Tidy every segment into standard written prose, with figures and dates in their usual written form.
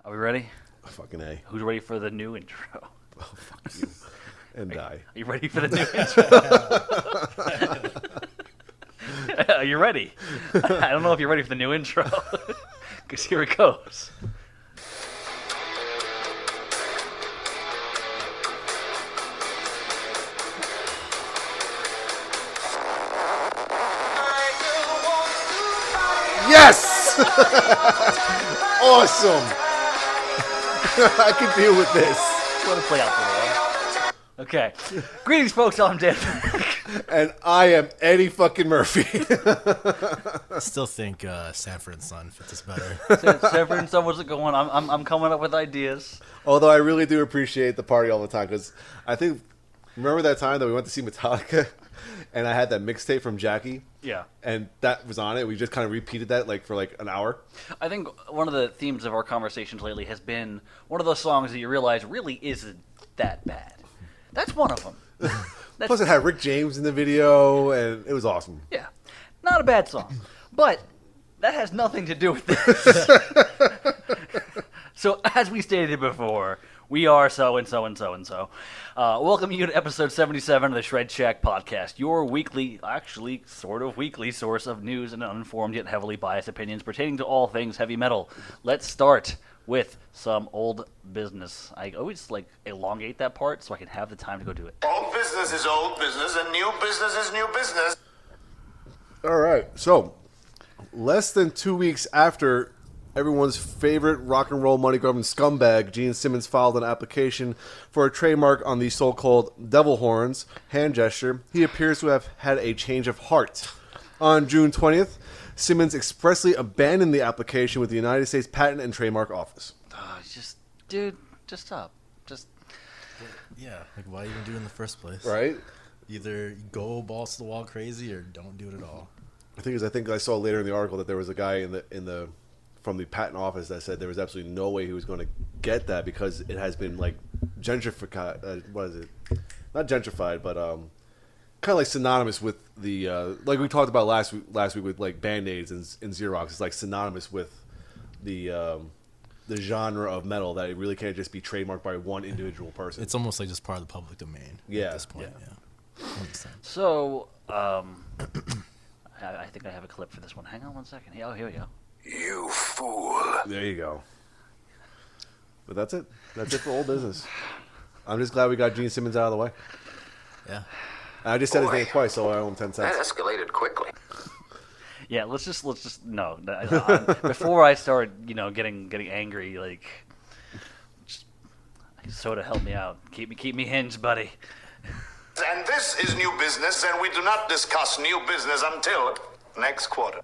Are we ready? Fucking A. Who's ready for the new intro? Oh, fuck you. And die. Are you ready for the new intro? Are you ready? I don't know if you're ready for the new intro. Because here it goes. Yes! Awesome! I can deal with this. Let it play out for a while. Okay. Greetings, folks. I'm Dan. And I am Eddie fucking Murphy. I still think Sanford and Son fits us better. Sanford and Son, what's it going? I'm coming up with ideas. Although I really do appreciate the party all the time, because I think, remember that time that we went to see Metallica, and I had that mixtape from Jackie? Yeah. And that was on it. We just kind of repeated that for an hour. I think one of the themes of our conversations lately has been one of those songs that you realize really isn't that bad. That's one of them. Plus it had Rick James in the video, and it was awesome. Yeah. Not a bad song. But that has nothing to do with this. So, as we stated before, we are so-and-so. Welcome you to episode 77 of the Shred Shack podcast, your weekly, actually sort of weekly source of news and uninformed yet heavily biased opinions pertaining to all things heavy metal. Let's start with some old business. I always elongate that part so I can have the time to go do it. Old business is old business, and new business is new business. All right. So, less than 2 weeks after everyone's favorite rock and roll money-grubbing scumbag, Gene Simmons, filed an application for a trademark on the so-called devil horns hand gesture, he appears to have had a change of heart. On June 20th, Simmons expressly abandoned the application with the United States Patent and Trademark Office. Dude, just stop. Yeah, why even do it in the first place? Right? Either go balls to the wall crazy or don't do it at all. The thing is, I think I saw later in the article that there was a guy from the patent office that said there was absolutely no way he was going to get that because it has been gentrified. What is it? Not gentrified, but kind of synonymous with the like we talked about last week with Band-Aids and Xerox. It's synonymous with the genre of metal that it really can't just be trademarked by one individual person. It's almost like just part of the public domain at this point. Yeah. So, I think I have a clip for this one. Hang on one second. Oh, here we go. You fool. There you go. But that's it. That's it for old business. I'm just glad we got Gene Simmons out of the way. Yeah. I just said his name twice, so I owe him 10 cents. That escalated quickly. Yeah, let's just no. Before I start, getting angry, soda, help me out. Keep me hinged, buddy. And this is new business, and we do not discuss new business until next quarter.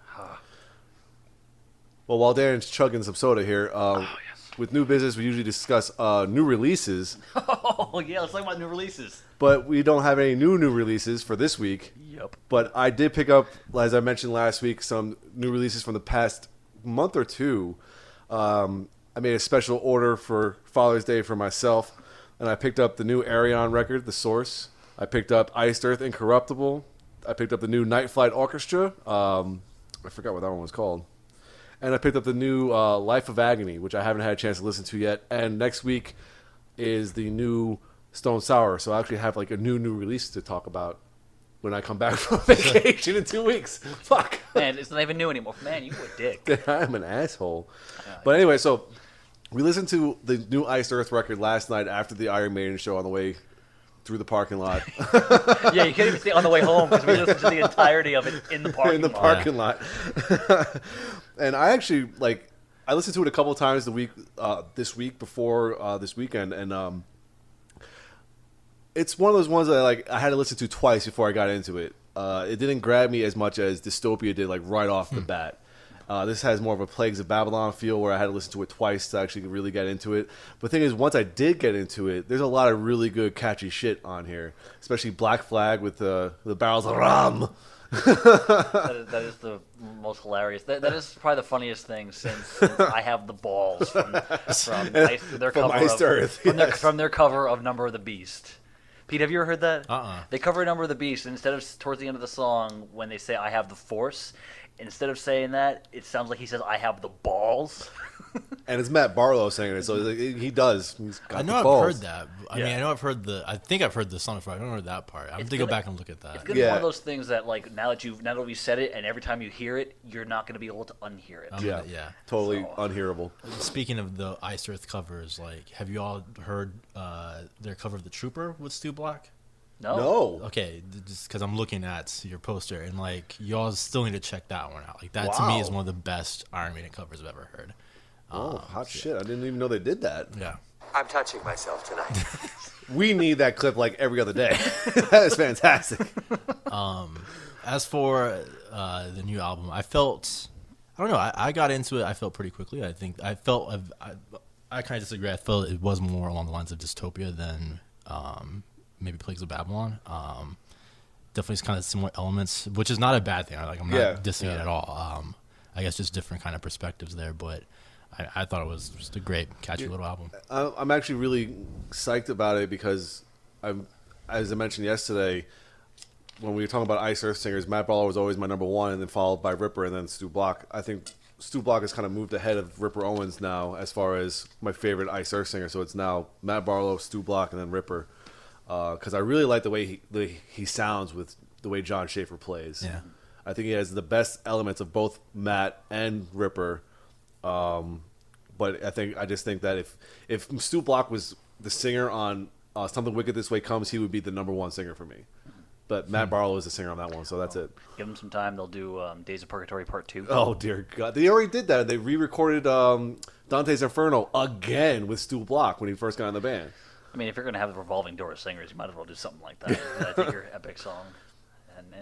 Well, while Darren's chugging some soda here, yes. With new business, we usually discuss new releases. Oh, yeah, let's talk about new releases. But we don't have any new releases for this week. Yep. But I did pick up, as I mentioned last week, some new releases from the past month or two. I made a special order for Father's Day for myself, and I picked up the new Arion record, The Source. I picked up Iced Earth Incorruptible. I picked up the new Night Flight Orchestra. I forgot what that one was called. And I picked up the new Life of Agony, which I haven't had a chance to listen to yet. And next week is the new Stone Sour. So I actually have a new release to talk about when I come back from vacation in 2 weeks. Fuck. Man, it's not even new anymore. Man, you a dick. I'm an asshole. But anyway, so we listened to the new Iced Earth record last night after the Iron Maiden show on the way through the parking lot. Yeah, you can't even stay on the way home because we listened to the entirety of it in the parking lot. And I actually I listened to it a couple of times this week before this weekend, and it's one of those ones that I had to listen to twice before I got into it. It didn't grab me as much as Dystopia did right off the bat. This has more of a Plagues of Babylon feel where I had to listen to it twice to actually really get into it. But the thing is, once I did get into it, there's a lot of really good catchy shit on here, especially Black Flag with the barrels of rum. That is the most hilarious. That is probably the funniest thing since I Have the Balls from their cover of Number of the Beast. Pete, have you ever heard that? They cover Number of the Beast, and instead of towards the end of the song when they say "I have the Force," instead of saying that, it sounds like he says, "I have the balls." And it's Matt Barlow singing it, so he does. He's got I know the I've balls. heard that. I mean, Yeah. I know I've heard I think I've heard the song before. I don't know that part. I'm going to go back and look at that. It's gonna be Yeah. one of those things that, like, now that we said it, and every time you hear it, you're not gonna be able to unhear it. Yeah, totally So- unhearable. Speaking of the Ice Earth covers, like, have you all heard their cover of The Trooper with Stu Black? No. Okay, just because I'm looking at your poster, and, like, y'all still need to check that one out. Like, that to me is Wow. one of the best Iron Maiden covers I've ever heard. Oh, hot shit! I didn't even know they did that. Yeah. I'm touching myself tonight. We need that clip like every other day. That is fantastic. As for the new album, I don't know, I got into it, I felt pretty quickly. I think I kind of disagree. I felt it was more along the lines of Dystopia than maybe Plagues of Babylon. Definitely kind of similar elements, which is not a bad thing. I'm not dissing it at all. I guess just different kind of perspectives there, but I thought it was just a great, catchy little album. I'm actually really psyched about it because as I mentioned yesterday, when we were talking about Ice Earth singers, Matt Barlow was always my number one, and then followed by Ripper, and then Stu Block. I think Stu Block has kind of moved ahead of Ripper Owens now as far as my favorite Ice Earth singer. So it's now Matt Barlow, Stu Block, and then Ripper. Because I really like the way he sounds with the way John Schaefer plays. Yeah. I think he has the best elements of both Matt and Ripper. But I just think that if Stu Block was the singer on Something Wicked This Way Comes, he would be the number one singer for me. But Matt Barlow is the singer on that one, so that's it. Give them some time. They'll do Days of Purgatory Part 2. Oh, dear God. They already did that. They re-recorded Dante's Inferno again with Stu Block when he first got in the band. I mean, if you're going to have a revolving door of singers, you might as well do something like that. Take your epic song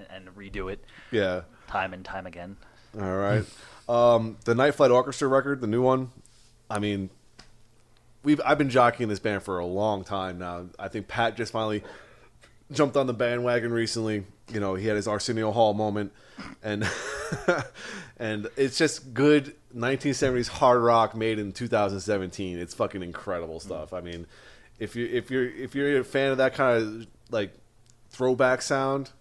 and redo it Yeah. time and time again. All right. The Night Flight Orchestra record, the new one, I mean, I've been jockeying this band for a long time now. I think Pat just finally jumped on the bandwagon recently. You know, he had his Arsenio Hall moment, and and it's just good 1970s hard rock made in 2017. It's fucking incredible stuff. I mean, if you're a fan of that kind of like throwback sound,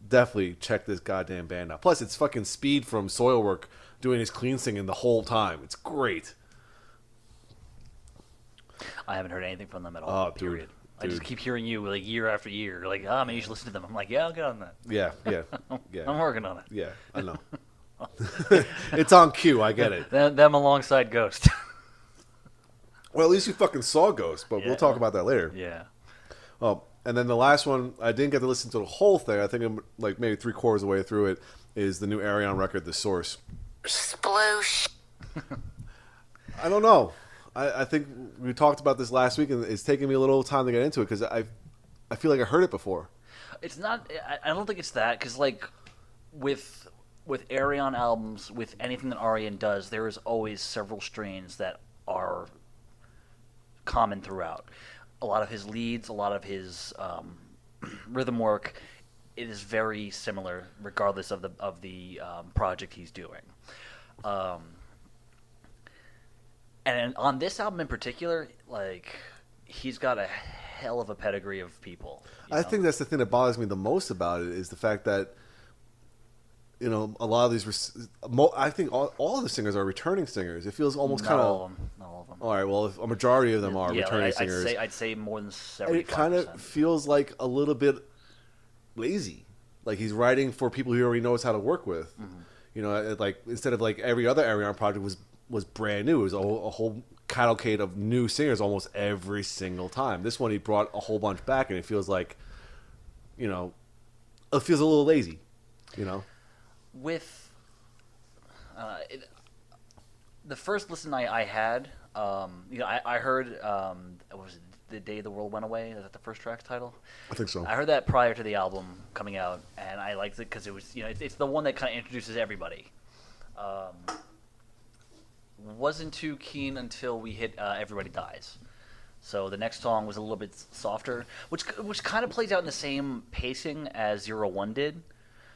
definitely check this goddamn band out. Plus, it's fucking Speed from Soilwork doing his clean singing the whole time. It's great. I haven't heard anything from them at all. Oh, dude. Period. I just keep hearing you like year after year. Like, maybe you should listen to them. I'm like, yeah, I'll get on that. Yeah. I'm working on it. Yeah, I know. It's on cue. I get it. Them alongside Ghost. Well, at least you fucking saw Ghost, but Yeah. we'll talk about that later. Yeah. Oh, and then the last one, I didn't get to listen to the whole thing. I think I'm like maybe 3/4 of the way through it. Is the new Arion record, The Source? Sploosh. I don't know. I think we talked about this last week, and it's taking me a little time to get into it because I feel like I heard it before. It's not. I don't think it's that because like with Arion albums, with anything that Arion does, there is always several strains that are common throughout. A lot of his leads, a lot of his rhythm work, it is very similar regardless of the project he's doing. And on this album in particular, like he's got a hell of a pedigree of people. I think that's the thing that bothers me the most about it is the fact that, you know, a lot of these, I think all of the singers are returning singers. It feels almost kind of. Not all of them. All right, well, if a majority of them are returning singers. I'd say more than 75%. And it kind of feels like a little bit lazy. Like he's writing for people he already knows how to work with. Mm-hmm. You know, like instead of like every other Arion project was brand new. It was a whole cavalcade of new singers almost every single time. This one he brought a whole bunch back, and it feels like, you know, it feels a little lazy. You know, with the first listen I had, you know, I heard what was it, The Day the World Went Away? Is that the first track title? I think so. I heard that prior to the album coming out, and I liked it because it was, you know, it's the one that kind of introduces everybody. Wasn't too keen until we hit Everybody Dies. So the next song was a little bit softer, which kind of plays out in the same pacing as 01 did,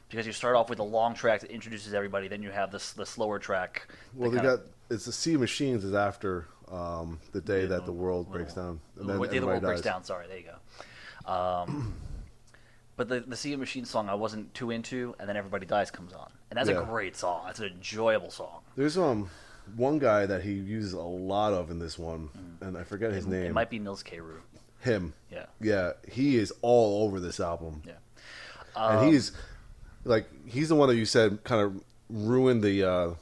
because you start off with a long track that introduces everybody, then you have the slower track. Well, it's the Sea of Machines is after the day that the world breaks down. And then Day the World everybody Breaks dies. Down. Sorry, there you go. But the Sea of Machines song I wasn't too into, and then Everybody Dies comes on, and that's Yeah. a great song. That's an enjoyable song. There's one guy that he uses a lot of in this one, and I forget his name. It might be Nils Carew. Him. Yeah. Yeah, he is all over this album. Yeah. And he's the one that you said kind of ruined the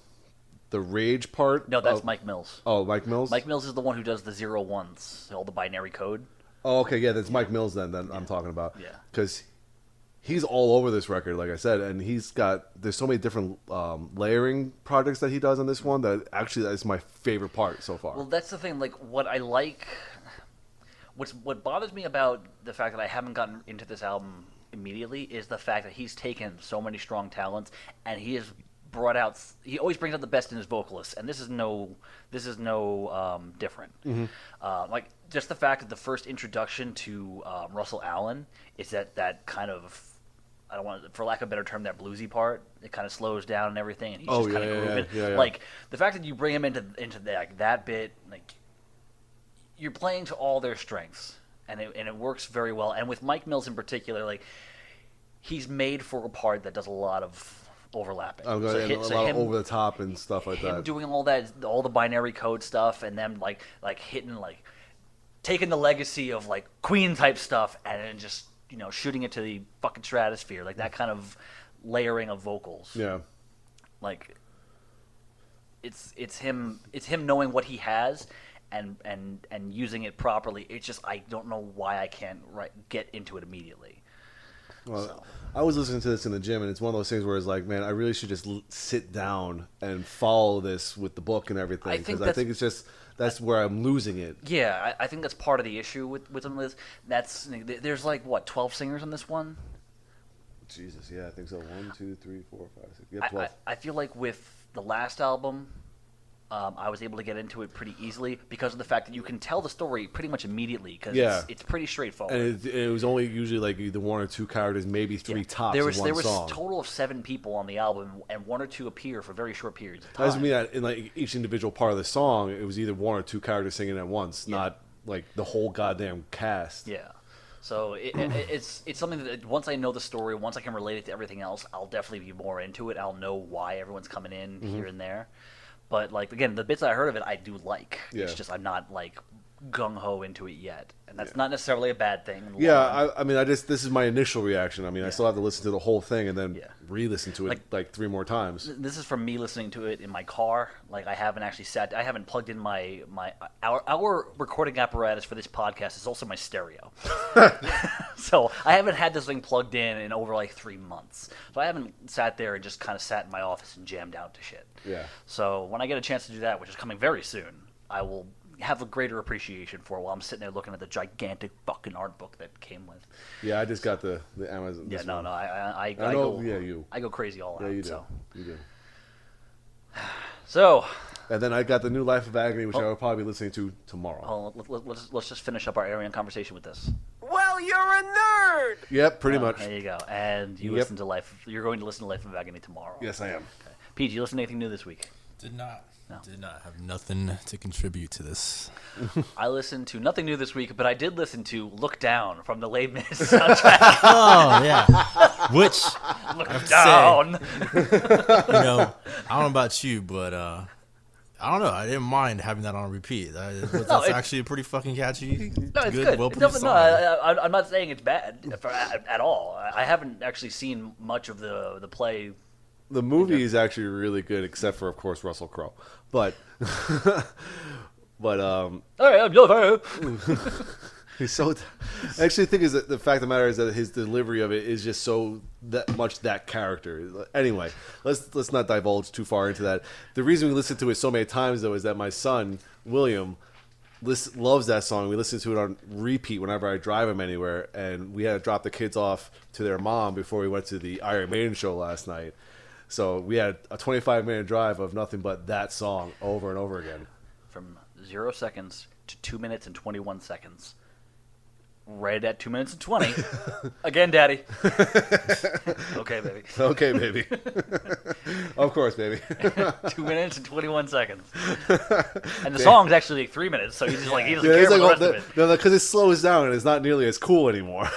rage part. No, that's Mike Mills. Oh, Mike Mills? Mike Mills is the one who does the 0-1s, all the binary code. Oh, okay, yeah, that's Mike Mills then I'm talking about. Yeah. Because he's all over this record, like I said, and there's so many different layering projects that he does on this one that actually that's my favorite part so far. Well, that's the thing. Like, what I like, what bothers me about the fact that I haven't gotten into this album immediately is the fact that he's taken so many strong talents and he has brought out. He always brings out the best in his vocalists, and this is no different. Like just the fact that the first introduction to Russell Allen is that kind of. I don't want, for lack of a better term, that bluesy part. It kind of slows down and everything, and he's just kind of grooving. Yeah. Like the fact that you bring him into that bit, like you're playing to all their strengths, and it works very well. And with Mike Mills in particular, like he's made for a part that does a lot of overlapping. I'm going a lot of over the top and stuff like him that. Doing all the binary code stuff, and then like hitting taking the legacy of like Queen type stuff, and then just. Shooting it to the fucking stratosphere, like that kind of layering of vocals. Yeah, like it's him knowing what he has and using it properly. It's just I don't know why I can't get into it immediately. Well, I was listening to this in the gym, and it's one of those things where it's like, man, I really should just sit down and follow this with the book and everything because I think it's just. That's where I'm losing it. Yeah, I think that's part of the issue with some of this. There's like 12 singers on this one. Jesus, yeah, I think so. 1, 2, 3, 4, 5, 6. Yeah, 12. I feel like with the last album, I was able to get into it pretty easily because of the fact that you can tell the story pretty much immediately because it's pretty straightforward. And it was only usually like either one or two characters, maybe three tops there was in one song. There was a total of 7 people on the album, and 1 or 2 appear for very short periods of time. That doesn't mean that in like each individual part of the song, it was either 1 or 2 characters singing at once, not like the whole goddamn cast. Yeah. So it's something that once I know the story, once I can relate it to everything else, I'll definitely be more into it. I'll know why everyone's coming in here and there. But like again, the bits I heard of it, I do like. Yeah. It's just I'm not like gung ho into it yet, and that's not necessarily a bad thing. Yeah, I mean, this is my initial reaction. I mean, I still have to listen to the whole thing and then re-listen to it like 3 more times. This is from me listening to it in my car. Like I haven't actually I haven't plugged in our recording apparatus for this podcast is also my stereo. So I haven't had this thing plugged in over like 3 months. So I haven't sat there and just kind of sat in my office and jammed out to shit. Yeah. So when I get a chance to do that, which is coming very soon, I will have a greater appreciation for it while I'm sitting there looking at the gigantic fucking art book that came with. Yeah, I just got the Amazon. Yeah, no, I know. I go crazy all out. You do. So. You do. So. And then I got the new Life of Agony, which I will probably be listening to tomorrow. Let's just finish up our Arian conversation with this. Well, you're a nerd! Yep, pretty much. There you go. And you listen to you're going to listen to Life of Agony tomorrow. Yes, I am. Okay. Pete, did you listen to anything new this week? Did not. No. Did not have nothing to contribute to this. I listened to nothing new this week, but I did listen to Look Down from the Les Mis soundtrack. Oh, yeah. Which, Look Down! I don't know about you, but I don't know. I didn't mind having that on repeat. That's actually a pretty fucking catchy, No, it's good. well-produced song. I'm not saying it's bad at all. I haven't actually seen much of the play. The movie is actually really good, except for, of course, Russell Crowe. But, he's so. Actually, the thing is that the fact of the matter is that his delivery of it is just so that character. Anyway, let's not divulge too far into that. The reason we listen to it so many times, though, is that my son William loves that song. We listen to it on repeat whenever I drive him anywhere, and we had to drop the kids off to their mom before we went to the Iron Maiden show last night. So we had a 25-minute drive of nothing but that song over and over again. From 0 seconds to 2 minutes and 21 seconds. Right at 2 minutes and 20. Again, Daddy. Okay, baby. Okay, baby. Of course, baby. 2 minutes and 21 seconds. And the song's actually like 3 minutes, so he doesn't care about the rest of it. No, because it slows down and it's not nearly as cool anymore.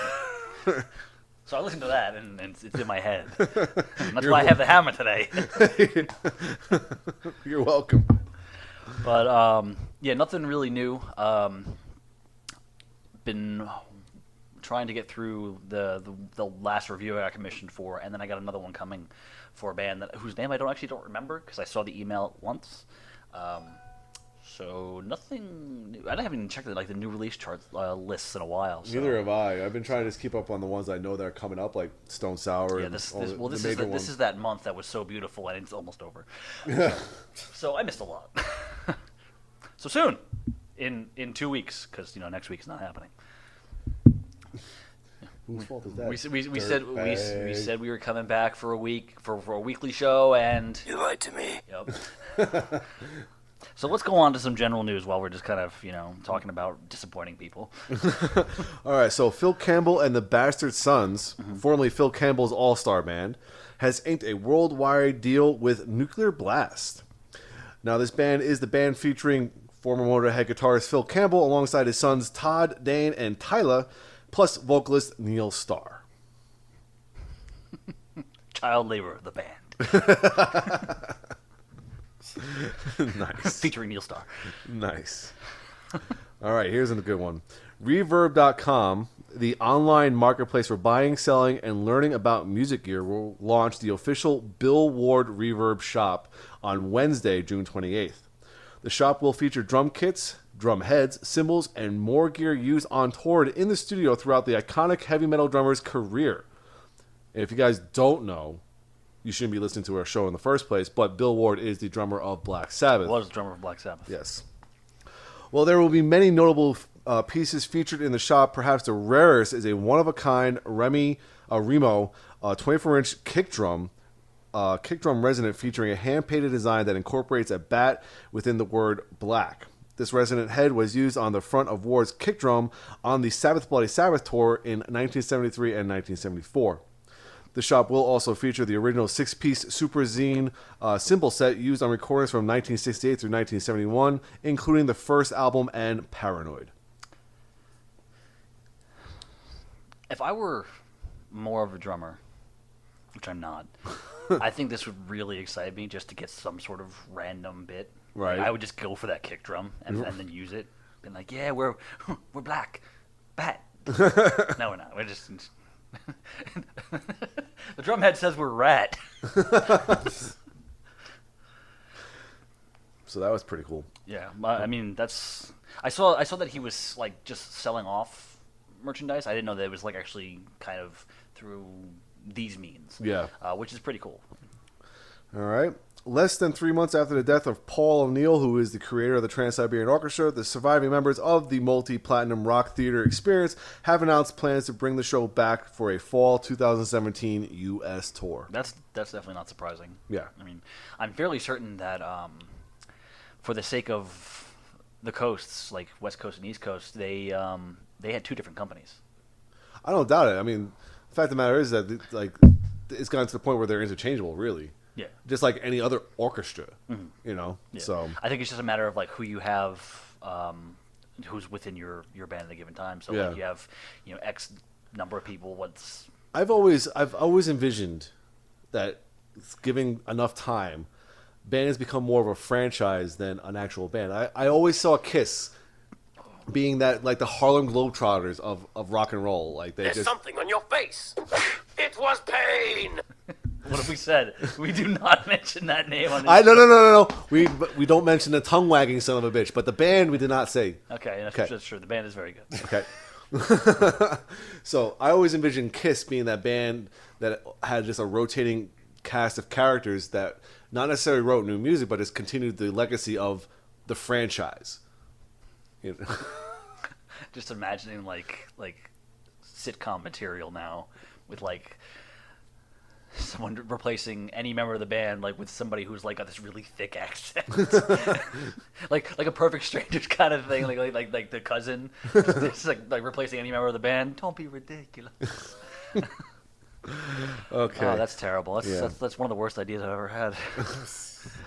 So I listened to that, and it's in my head. That's why I have the hammer today. You're welcome. But yeah, nothing really new. Been trying to get through the last review I got commissioned for, and then I got another one coming for a band whose name I don't remember because I saw the email once. So nothing new. I haven't even checked the new release chart lists in a while. So. Neither have I. I've been trying to just keep up on the ones I know that are coming up, like Stone Sour. Yeah, and this is that month that was so beautiful, and it's almost over. So I missed a lot. So soon, in 2 weeks, because next week's not happening. Whose fault is that? We said we were coming back for a week for a weekly show, and You lied to me. Yep. So let's go on to some general news while we're just kind of talking about disappointing people. All right, so Phil Campbell and the Bastard Sons, formerly Phil Campbell's All-Star Band, has inked a worldwide deal with Nuclear Blast. Now, this band is the band featuring former Motorhead guitarist Phil Campbell alongside his sons Todd, Dane, and Tyler, plus vocalist Neil Starr. Child labor of the band. Nice. Featuring Neil Starr. Nice. All right, here's a good one. Reverb.com, the online marketplace for buying, selling, and learning about music gear, will launch the official Bill Ward Reverb shop on Wednesday, June 28th. The shop will feature drum kits, drum heads, cymbals, and more gear used on tour and in the studio throughout the iconic heavy metal drummer's career. And if you guys don't know, you shouldn't be listening to our show in the first place, but Bill Ward is the drummer of Black Sabbath. Was the drummer of Black Sabbath. Yes. Well, there will be many notable pieces featured in the shop. Perhaps the rarest is a one-of-a-kind Remo 24-inch kick drum resonant featuring a hand-painted design that incorporates a bat within the word black. This resonant head was used on the front of Ward's kick drum on the Sabbath Bloody Sabbath tour in 1973 and 1974. The shop will also feature the original 6-piece Super Zine cymbal set used on recordings from 1968 through 1971, including the first album and Paranoid. If I were more of a drummer, which I'm not, I think this would really excite me just to get some sort of random bit. Right. I would just go for that kick drum and then use it. Been like, yeah, we're black. Bat. No, we're not. We're just... The drum head says we're rat. So that was pretty cool. Yeah, I mean that's. I saw that he was like just selling off merchandise. I didn't know that it was like actually kind of through these means. Yeah. Which is pretty cool. All right. Less than 3 months after the death of Paul O'Neill, who is the creator of the Trans-Siberian Orchestra, the surviving members of the multi-platinum rock theater experience have announced plans to bring the show back for a fall 2017 U.S. tour. That's definitely not surprising. Yeah. I mean, I'm fairly certain that for the sake of the coasts, like West Coast and East Coast, they had two different companies. I don't doubt it. I mean, the fact of the matter is that it's gotten to the point where they're interchangeable, really. Yeah. Just like any other orchestra, Yeah. So I think it's just a matter of like who you have, who's within your band at a given time. So Yeah. like you have, X number of people. I've always envisioned that giving enough time, bands become more of a franchise than an actual band. I always saw Kiss being that like the Harlem Globetrotters of rock and roll. Like There's something on your face. It was pain. What have we said? We do not mention that name on this. No. We don't mention the tongue wagging son of a bitch, but the band we did not say. Okay, that's true. The band is very good. Okay. So I always envisioned Kiss being that band that had just a rotating cast of characters that not necessarily wrote new music, but has continued the legacy of the franchise. Just imagining like sitcom material now with like someone replacing any member of the band like with somebody who's like got this really thick accent, like a Perfect Strangers kind of thing, like the cousin, just like replacing any member of the band. Don't be ridiculous. Okay. Oh, that's terrible. Yeah. That's one of the worst ideas I've ever had.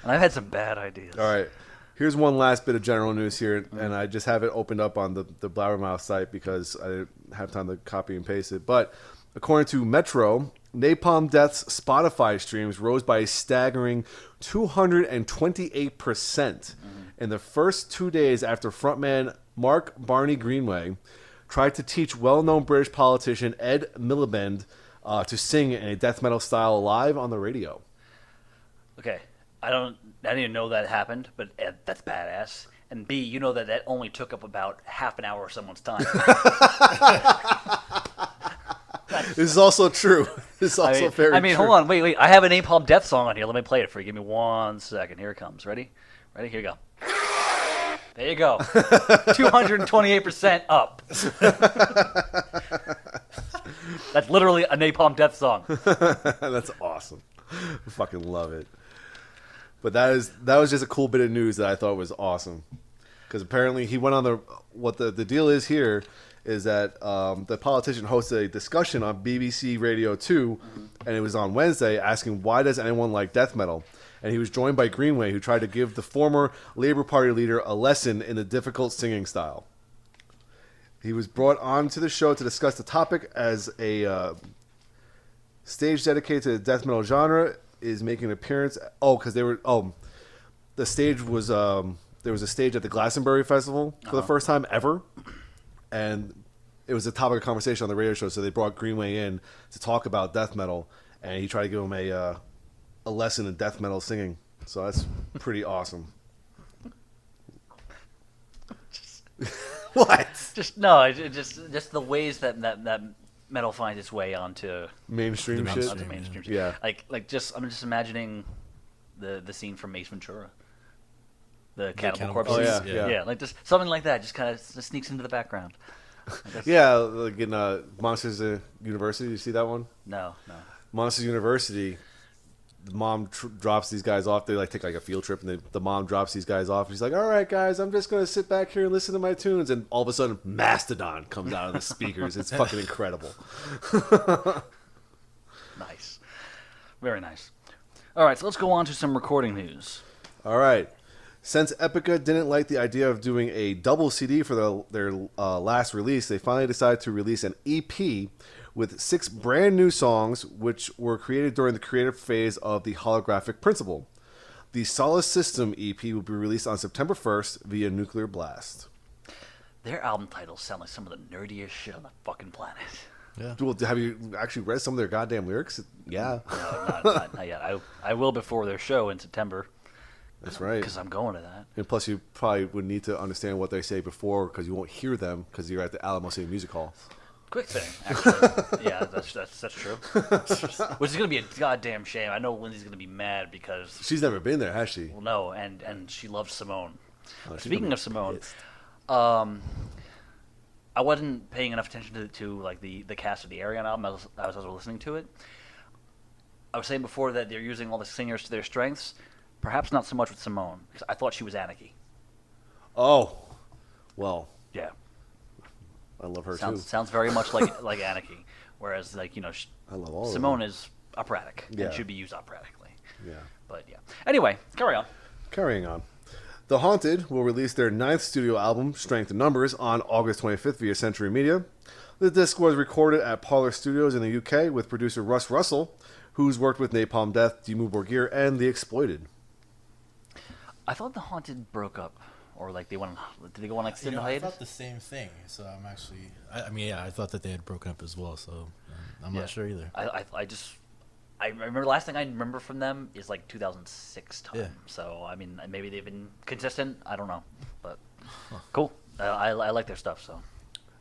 And I've had some bad ideas. All right. Here's one last bit of general news here, and I just have it opened up on the Blabbermouth site because I didn't have time to copy and paste it. But According to Metro, Napalm Death's Spotify streams rose by a staggering 228% in the first 2 days after frontman Mark Barney Greenway tried to teach well-known British politician Ed Miliband to sing in a death metal style live on the radio. Okay, I didn't even know that happened, but that's badass. And B, you know that only took up about half an hour of someone's time. This is also true. This is also very true. Hold on, wait. I have a Napalm Death song on here. Let me play it for you. Give me 1 second. Here it comes. Ready? Here you go. There you go. 228% up. That's literally a Napalm Death song. That's awesome. I fucking love it. But that was just a cool bit of news that I thought was awesome. Because apparently he went on what the deal is here is that the politician hosted a discussion on BBC Radio 2, and it was on Wednesday, asking why does anyone like death metal? And he was joined by Greenway, who tried to give the former Labour Party leader a lesson in the difficult singing style. He was brought on to the show to discuss the topic as a stage dedicated to the death metal genre is making an appearance. The stage was there was a stage at the Glastonbury Festival for the first time ever, and it was a topic of conversation on the radio show. So they brought Greenway in to talk about death metal, and he tried to give him a lesson in death metal singing. So that's pretty awesome. What? Just the ways that metal finds its way onto mainstream shit. Onto mainstream shit. Yeah. I'm just imagining the scene from Ace Ventura. The cannibal corpses. Oh, yeah. Like just something like that just kind of sneaks into the background. Yeah, like in Monsters University. You see that one? No. Monsters University. The mom drops these guys off. They take a field trip, and the mom drops these guys off. She's like, "All right, guys, I'm just gonna sit back here and listen to my tunes." And all of a sudden, Mastodon comes out of the speakers. It's fucking incredible. Nice, very nice. All right, so let's go on to some recording news. All right. Since Epica didn't like the idea of doing a double CD for their last release, they finally decided to release an EP with 6 brand new songs, which were created during the creative phase of the holographic principle. The Solace System EP will be released on September 1st via Nuclear Blast. Their album titles sound like some of the nerdiest shit on the fucking planet. Yeah. Well, have you actually read some of their goddamn lyrics? Yeah. No, not yet. I will before their show in September. That's right. Because I'm going to that. And plus, you probably would need to understand what they say before, because you won't hear them because you're at the Alamo City Music Hall. Quick thing, actually. Yeah, that's true. Which is going to be a goddamn shame. I know Lindsay's going to be mad because... She's never been there, has she? Well, no, and she loves Simone. Oh, Speaking of Simone, I wasn't paying enough attention to like the cast of the Arion album as I was listening to it. I was saying before that they're using all the singers to their strengths. Perhaps not so much with Simone, because I thought she was Anarchy. Oh, well, Yeah. I love her Sounds too. sounds very much like Anarchy, whereas I love all of Simone them. is operatic Yeah. and should be used operatically. Yeah. But yeah. Anyway, carry on. Carrying on. The Haunted will release their 9th studio album, Strength in Numbers, on August 25th via Century Media. The disc was recorded at Parlor Studios in the UK with producer Russ Russell, who's worked with Napalm Death, Dimmu Borgir, and The Exploited. I thought the Haunted broke up, or like did they go on like I hiatus? thought the same thing. So I'm actually, I thought that they had broken up as well. So I'm Yeah. not sure either. I remember the last thing I remember from them is like 2006 time. Yeah. So I mean, maybe they've been consistent. I don't know, but cool. I like their stuff. So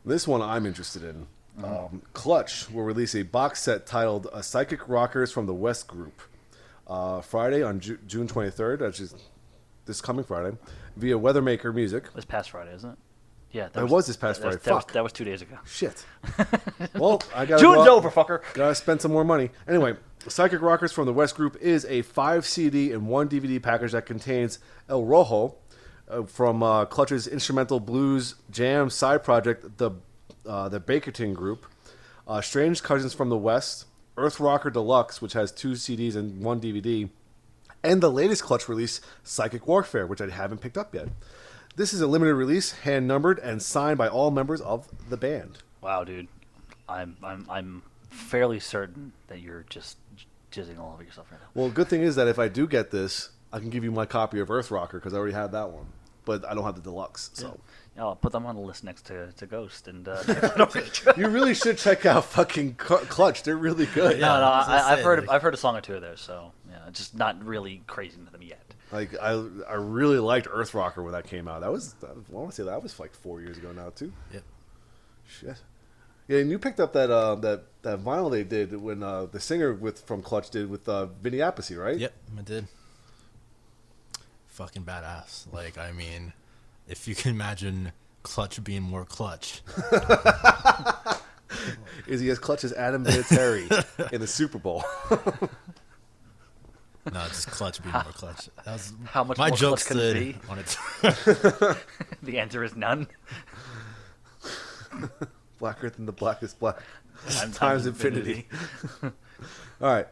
This one I'm interested in. Clutch will release a box set titled Psychic Rockers from the West Group Friday on June 23rd, which is this coming Friday, via Weathermaker Music. this past Friday, isn't it? Yeah, It was this past Friday. That was 2 days ago. Shit. Well, I got June's over, fucker. Gotta spend some more money. Anyway, Psychic Rockers from the West Group is a 5 CD and 1 DVD package that contains El Rojo from Clutch's instrumental blues jam side project, the Bakerton Group, Strange Cousins from the West, Earth Rocker Deluxe, which has 2 CDs and 1 DVD, and the latest Clutch release, Psychic Warfare, which I haven't picked up yet. This is a limited release, hand numbered, and signed by all members of the band. Wow, dude, I'm fairly certain that you're just jizzing all over yourself right now. Well, good thing is that if I do get this, I can give you my copy of Earth Rocker because I already had that one, but I don't have the deluxe. So Yeah, I'll put them on the list next to Ghost and. you really should check out fucking Clutch. They're really good. No, I was gonna I've say, heard like- I've heard a song or two of theirs, so yeah, just not really crazy into them yet. Like I really liked Earth Rocker when that came out. I want to say that was like 4 years ago now too. Yep. Shit. Yeah, and you picked up that that vinyl they did when the singer from Clutch did with Vinny Appice, right? Yep, I did. Fucking badass. Like, I mean, if you can imagine Clutch being more clutch. Is he as clutch as Adam Vinatieri in the Super Bowl? No, just Clutch being more clutch. That was How much my more joke clutch can it stood be? on its. The answer is none. Blacker than the blackest black. Times Times infinity. All right.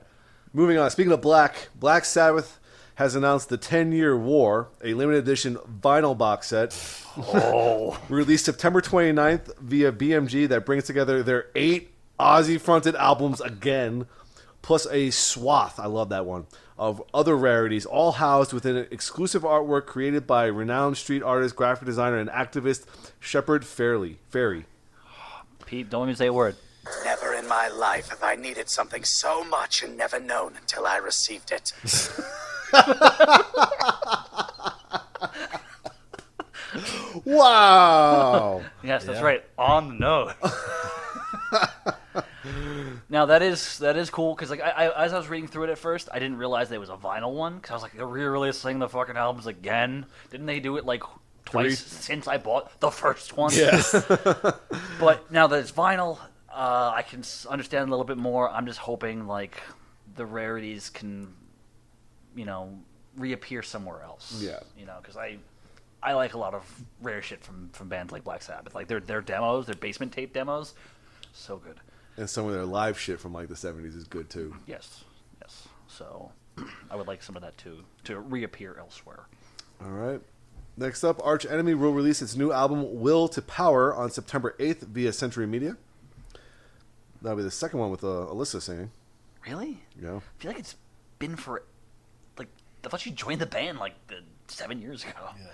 Moving on. Speaking of Black Sabbath has announced the 10-Year War, a limited edition vinyl box set. Oh, Released September 29th via BMG that brings together their 8 Aussie-fronted albums again, plus a swath, I love that one, of other rarities, all housed within an exclusive artwork created by renowned street artist, graphic designer, and activist Shepard Fairey. Pete, don't even say a word. Never in my life have I needed something so much and never known until I received it. Wow! Yes, that's Yeah. right. On the nose. Now that is cool because like I as I was reading through it at first, I didn't realize there was a vinyl one because I was like, they're re-releasing the fucking albums again. Didn't they do it like twice since I bought the first one? Yeah. But now that it's vinyl, I can understand a little bit more. I'm just hoping like the rarities can, reappear somewhere else. Yeah. Because I like a lot of rare shit from bands like Black Sabbath. Like their demos, their basement tape demos, so good. And some of their live shit from like the 70s is good too. Yes. So I would like some of that to reappear elsewhere. All right. Next up, Arch Enemy will release its new album Will to Power on September 8th via Century Media. That'll be the second one with Alyssa singing. Really? Yeah. I feel like it's been for like I thought she joined the band like 7 years ago. Yeah.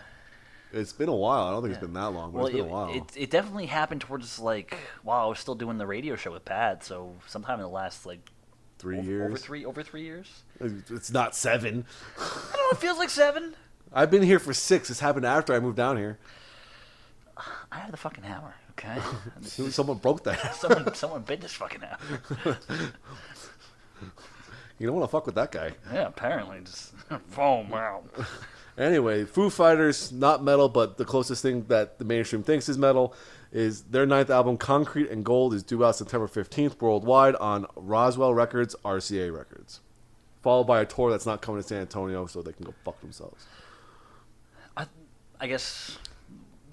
It's been a while. I don't think it's been that long, but Well, it's been a while. it definitely happened towards like while I was still doing the radio show with Pad, so sometime in the last like 3 over years. over 3 years. It's not 7. I don't know. It feels like 7. I've been here for 6. This happened after I moved down here. I had the fucking hammer. Okay. Someone broke that. someone bit this fucking hammer. You don't want to fuck with that guy. Yeah, apparently just foam out. Anyway, Foo Fighters, not metal, but the closest thing that the mainstream thinks is metal, is their 9th album, Concrete and Gold, is due out September 15th worldwide on Roswell Records, RCA Records. Followed by a tour that's not coming to San Antonio, so they can go fuck themselves. I guess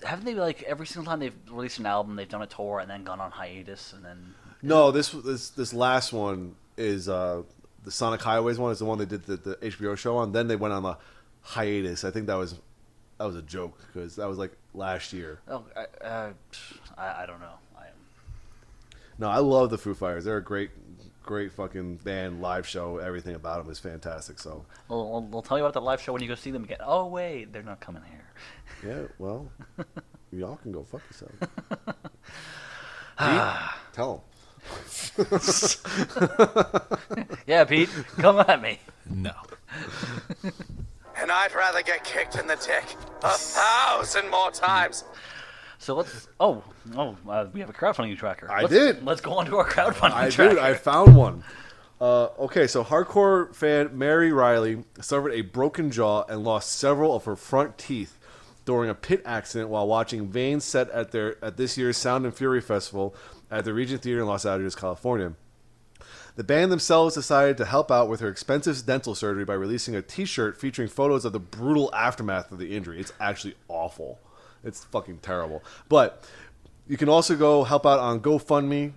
haven't they like every single time they've released an album, they've done a tour and then gone on hiatus and then. No, this last one is the Sonic Highways one. Is the one they did the HBO show on. Then they went on the hiatus. I think that was a joke because that was like last year. Oh, I don't know. No, I love the Foo Fighters. They're a great fucking band. Live show, everything about them is fantastic. So We'll tell you about that live show when you go see them again. Oh wait, they're not coming here. yeah, well, y'all can go fuck yourself. Pete, tell them. Yeah, Pete, come at me. No. And I'd rather get kicked in the dick 1,000 more times. So let's. We have a crowdfunding tracker. I did. Let's go on to our crowdfunding I tracker. did. I found one. Okay, so hardcore fan Mary Riley suffered a broken jaw and lost several of her front teeth during a pit accident while watching Vane set at this year's Sound and Fury Festival at the Regent Theater in Los Angeles, California. The band themselves decided to help out with her expensive dental surgery by releasing a T-shirt featuring photos of the brutal aftermath of the injury. It's actually awful. It's fucking terrible. But you can also go help out on GoFundMe.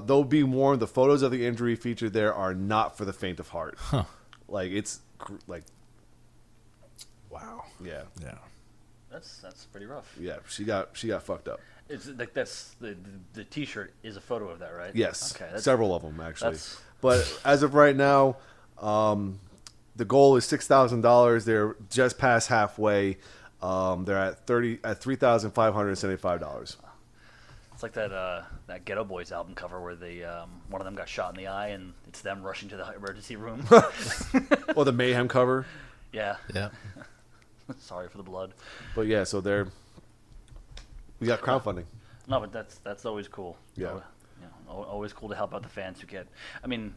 Though be warned, the photos of the injury featured there are not for the faint of heart. Huh. Like it's like Wow. yeah. Yeah. That's pretty rough. Yeah, she got fucked up. It's like that's the T-shirt is a photo of that, right? Yes, Okay. several of them actually. that's- But as of right now, the goal is $6,000. They're just past halfway. They're at $3,575. It's like that Ghetto Boys album cover where one of them got shot in the eye and it's them rushing to the emergency room. Or the Mayhem cover. Yeah. Yeah. Sorry for the blood. But yeah, so we got crowdfunding. No, but that's always cool. Yeah. Always cool to help out the fans who get. I mean,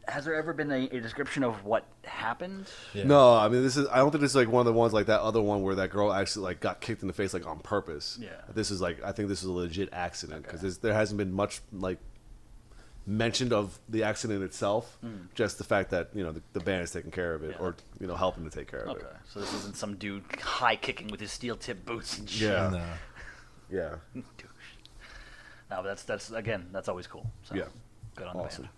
has there ever been a description of what happened? Yeah. No, I mean I don't think this is like one of the ones like that other one where that girl actually like got kicked in the face like on purpose. Yeah. This is like I think this is a legit accident because there hasn't been much like mentioned of the accident itself. Just the fact that the band is taking care of it or helping to take care of Okay, it. so this isn't some dude high kicking with his steel tip boots and shit. Yeah. No. Yeah. Douche. No, but that's always cool. So Yeah. good on Awesome. the band.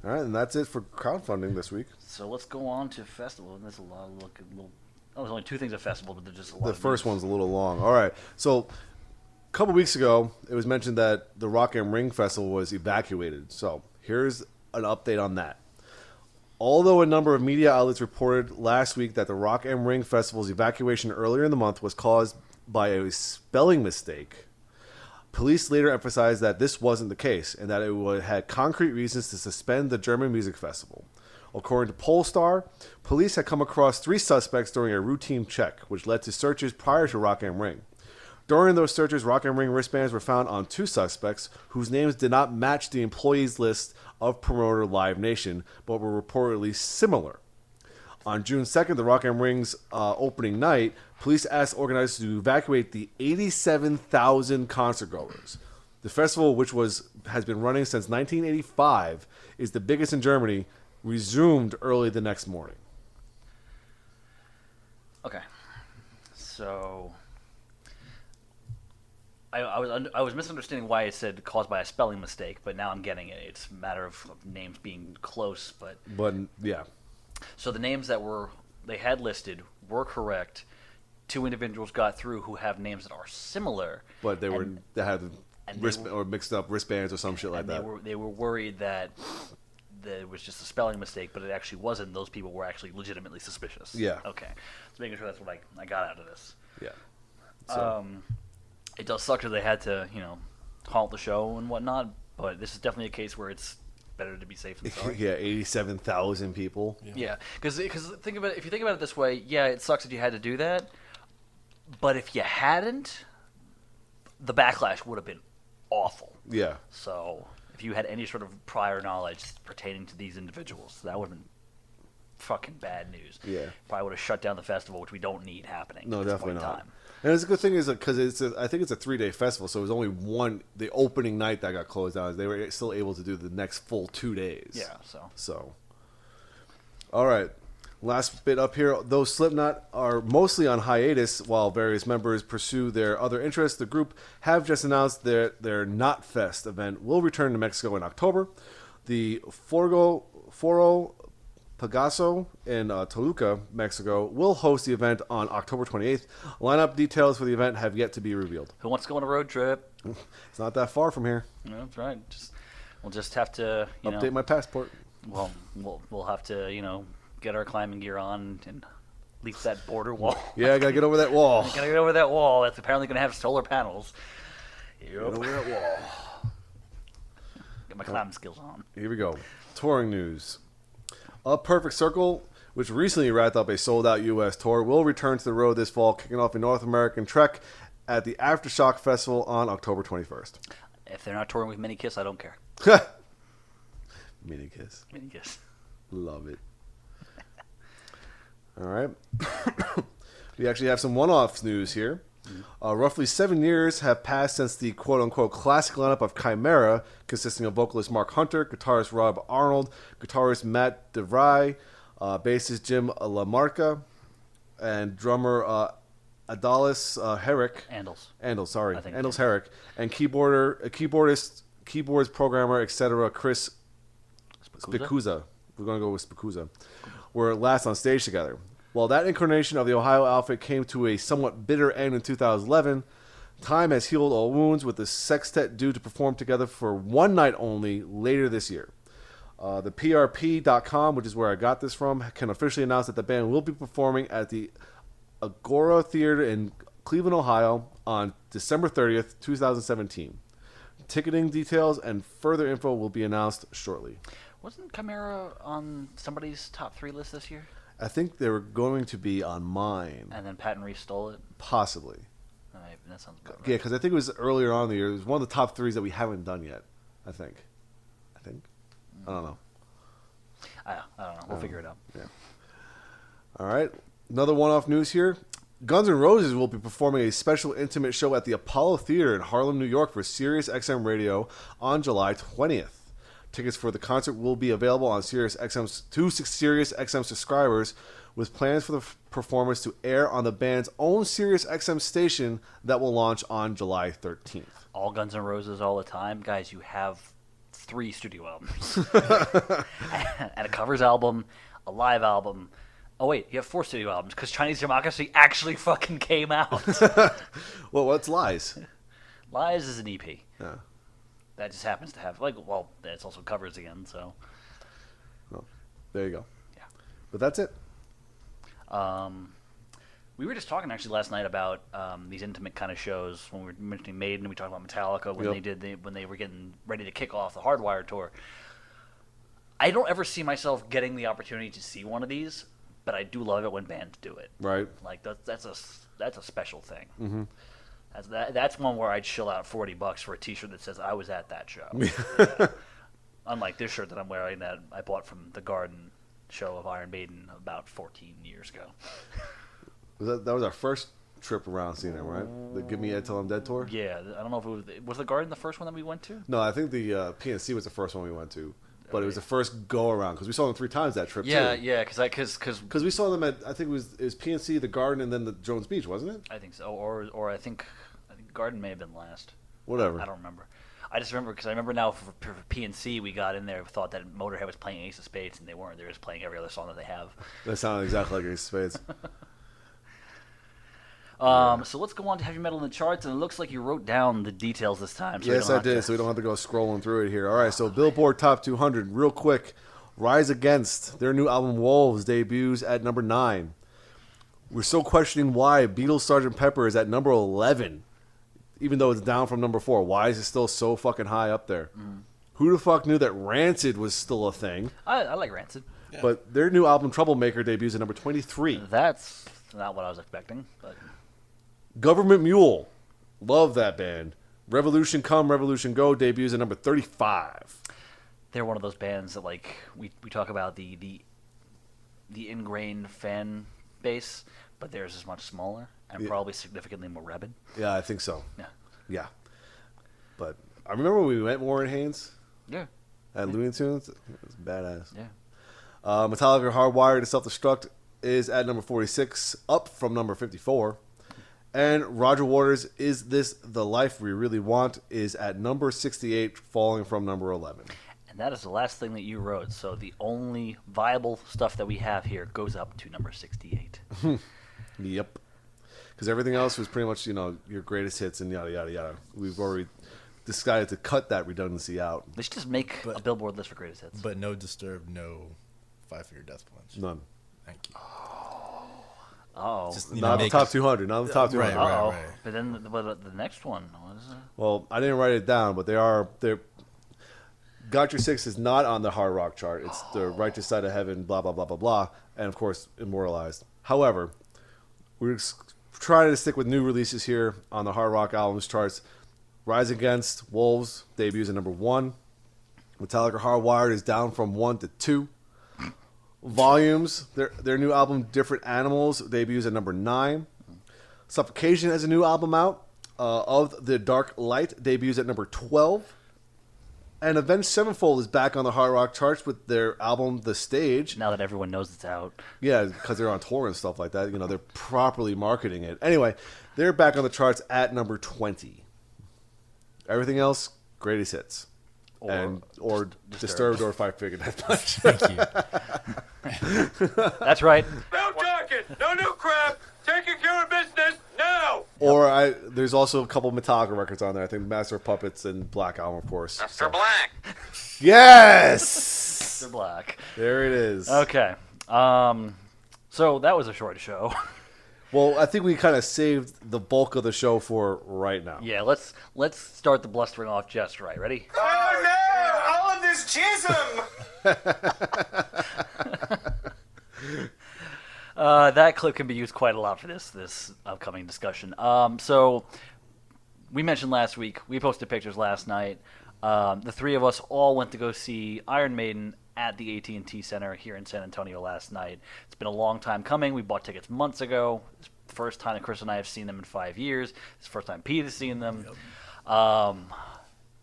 All right, and that's it for crowdfunding this week. So let's go on to festival. There's a lot of little. Oh, there's only two things at festival, but there's just a lot. The of first news. one's a little long. All right. So a couple weeks ago, it was mentioned that the Rock am Ring Festival was evacuated. So here's an update on that. Although a number of media outlets reported last week that the Rock am Ring Festival's evacuation earlier in the month was caused by a spelling mistake, police later emphasized that this wasn't the case and that it had concrete reasons to suspend the German music festival. According to Polestar, police had come across 3 suspects during a routine check, which led to searches prior to Rock am Ring. During those searches, Rock am Ring wristbands were found on 2 suspects whose names did not match the employees list of promoter Live Nation, but were reportedly similar. On June 2nd, the Rock am Ring's opening night, police asked organizers to evacuate the 87,000 concert goers. The festival, which has been running since 1985, is the biggest in Germany, resumed early the next morning. Okay, so I was misunderstanding why it said caused by a spelling mistake, but now I'm getting it. It's a matter of names being close, but yeah. so the names that they had listed were correct. 2 individuals got through who have names that are similar, But they had were- mixed up wristbands or some shit like and that. they were worried that it was just a spelling mistake, but it actually wasn't. Those people were actually legitimately suspicious. Yeah. Okay. So making sure that's what I got out of this. Yeah. So, It does suck that they had to, halt the show and whatnot, but this is definitely a case where it's better to be safe than sorry. yeah, 87,000 people. Yeah, because if you think about it this way, yeah, it sucks that you had to do that, but if you hadn't, the backlash would have been awful. Yeah. So if you had any sort of prior knowledge pertaining to these individuals, that would have been fucking bad news. Yeah. Probably would have shut down the festival, which we don't need happening. No, at this definitely point in not. time. And it's a good thing is because I think it's a 3-day festival, so it was only the opening night that got closed down. They were still able to do the next full 2 days. Yeah. So, all right. Last bit up here. Though Slipknot are mostly on hiatus while various members pursue their other interests, the group have just announced that their Not Fest event will return to Mexico in October. The Foro Pegaso in Toluca, Mexico, will host the event on October 28th. Lineup details for the event have yet to be revealed. Who wants to go on a road trip? It's not that far from here. No, that's right. We'll just have to Update my passport. Well, we'll have to get our climbing gear on and leap that border wall. Yeah, I gotta get over that wall. Gotta get over that wall. That's apparently gonna have solar panels. Get Yep. over that wall. Get my climbing skills on. Here we go. Touring news. A Perfect Circle, which recently wrapped up a sold-out U.S. tour, will return to the road this fall, kicking off a North American trek at the Aftershock Festival on October 21st. If they're not touring with Mini Kiss, I don't care. Mini Kiss. Mini Kiss. Love it. All right. We actually have some one-offs news here. Roughly 7 years have passed since the quote-unquote classic lineup of Chimera, consisting of vocalist Mark Hunter, guitarist Rob Arnold, guitarist Matt DeVry, bassist Jim LaMarca, and drummer Adalis Herrick. Andals, sorry. I think. Andals Herrick. And keyboards, programmer, etc. Chris Spicuzza. We're going to go with Spicuzza. Were last on stage together. While that incarnation of the Ohio outfit came to a somewhat bitter end in 2011, Time has healed all wounds, with the sextet due to perform together for one night only later this year. The PRP.com, which is where I got this from, can officially announce that the band will be performing at the Agora Theater in Cleveland, Ohio on December 30th, 2017. Ticketing details and further info will be announced shortly. Wasn't Chimera on somebody's top 3 list this year? I think they were going to be on mine. And then Pat and Reese stole it? Possibly. That sounds good. Yeah, because I think it was earlier on in the year. It was one of the top 3s that we haven't done yet, I think. I don't know. I don't know. We'll figure it out. Yeah. All right. Another one-off news here. Guns N' Roses will be performing a special intimate show at the Apollo Theater in Harlem, New York for Sirius XM Radio on July 20th. Tickets for the concert will be available on Sirius XM subscribers, with plans for the performance to air on the band's own Sirius XM station that will launch on July 13th. All Guns N' Roses all the time. Guys, you have 3 studio albums. And a covers album, a live album. Oh, wait, you have 4 studio albums because Chinese Democracy actually fucking came out. Well, what's Lies? Lies is an EP. Yeah. That just happens to have, it's also covers again, so. Well, there you go. Yeah. But that's it. We were just talking actually last night about these intimate kind of shows when we were mentioning Maiden. We talked about Metallica when they were getting ready to kick off the Hardwire tour. I don't ever see myself getting the opportunity to see one of these, but I do love it when bands do it. Right. Like that's a special thing. Mm-hmm. That's one where I'd chill out $40 for a T-shirt that says I was at that show. Yeah. Unlike this shirt that I'm wearing that I bought from the Garden show of Iron Maiden about 14 years ago. That was our first trip around seeing them, right? The Give Me Ed Till I'm Dead tour? Yeah, I don't know if it was the Garden the first one that we went to? No, I think the PNC was the first one we went to. But it was the first go around because we saw them 3 times that trip too. Yeah, because we saw them at, I think it was PNC, the Garden, and then the Jones Beach, wasn't it? I think so, or I think Garden may have been last. Whatever. I don't remember. I just remember because I remember now for PNC we got in there and thought that Motorhead was playing Ace of Spades and they weren't. They were just playing every other song that they have. That sounded exactly like Ace of Spades. So let's go on to heavy metal in the charts, and it looks like you wrote down the details this time. So yes, I did, so we don't have to go scrolling through it here. All right, so Billboard Top 200, real quick. Rise Against, their new album Wolves debuts at number 9. We're still questioning why Beatles Sgt. Pepper is at number 11, even though it's down from number 4. Why is it still so fucking high up there? Who the fuck knew that Rancid was still a thing? I like Rancid. Yeah. But their new album Troublemaker debuts at number 23. That's not what I was expecting, but... Government Mule, love that band. Revolution Come, Revolution Go debuts at number 35. They're one of those bands that, like, we talk about the ingrained fan base, but theirs is much smaller and probably significantly more rabid. Yeah, I think so. Yeah. But I remember when we went Warren Haynes. Yeah. At Looney Tunes. It was badass. Yeah. Metallica Hardwired to Self-Destruct is at number 46, up from number 54. And Roger Waters' Is This the Life We Really Want is at number 68, falling from number 11. And that is the last thing that you wrote, so the only viable stuff that we have here goes up to number 68. Yep. Because everything else was pretty much, your greatest hits and yada, yada, yada. We've already decided to cut that redundancy out. They should just make a Billboard list for greatest hits. But no Disturbed, no Five Finger Death Punch. None. Thank you. Oh, not the top 200. Not the top 200. Right. But then the next one, what is it? Well, I didn't write it down, but they're Got Your Six is not on the hard rock chart. It's the Righteous Side of Heaven, blah, blah, blah, blah, blah, and of course, Immortalized. However, we're trying to stick with new releases here on the hard rock albums charts. Rise Against, Wolves, debuts at number 1. Metallica Hardwired is down from 1 to 2. Volumes, their new album Different Animals debuts at number 9. Suffocation has a new album out. Of the Dark Light debuts at number 12. And Avenged Sevenfold is back on the hard rock charts with their album The Stage. Now that everyone knows it's out. Yeah, because they're on tour and stuff like that. They're properly marketing it. Anyway, they're back on the charts at number 20. Everything else, greatest hits. Or Disturbed or Five Finger Death Punch. Thank you. That's right. No talking! No new crap! Taking care of business now! Or there's also a couple Metallica records on there. I think Master of Puppets and Black Album, of course. Mr. Black. Yes! Mr. Black. There it is. Okay. So that was a short show. Well, I think we kind of saved the bulk of the show for right now. Yeah, let's start the blustering off just right. Ready? Oh no! All of this jism! That clip can be used quite a lot for this upcoming discussion. So we mentioned last week, we posted pictures last night. The three of us all went to go see Iron Maiden at the AT&T Center here in San Antonio last night. It's been a long time coming. We bought tickets months ago. It's the first time that Chris and I have seen them in 5 years. It's the first time Pete has seen them. Yep.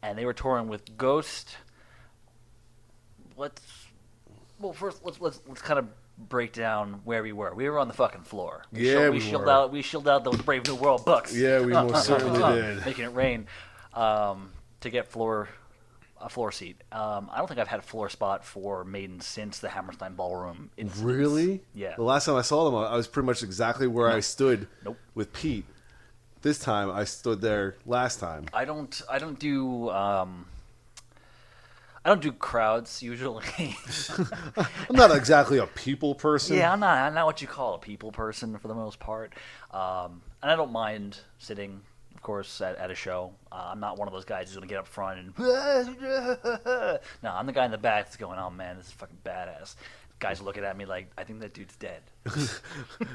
And they were touring with Ghost. First let's kind of break down where we were. We were on the fucking floor. We shilled out those Brave New World bucks. Yeah, we most certainly did. Making it rain to get a floor seat. I don't think I've had a floor spot for Maiden since the Hammerstein Ballroom incident. Really? Yeah. The last time I saw them, I was pretty much exactly where I stood with Pete. This time, I stood there last time. I don't do crowds usually. I'm not exactly a people person. Yeah, I'm not what you call a people person for the most part. And I don't mind sitting, of course, at a show. I'm not one of those guys who's going to get up front and... No, I'm the guy in the back that's going, oh, man, this is fucking badass. Guys are looking at me like, I think that dude's dead.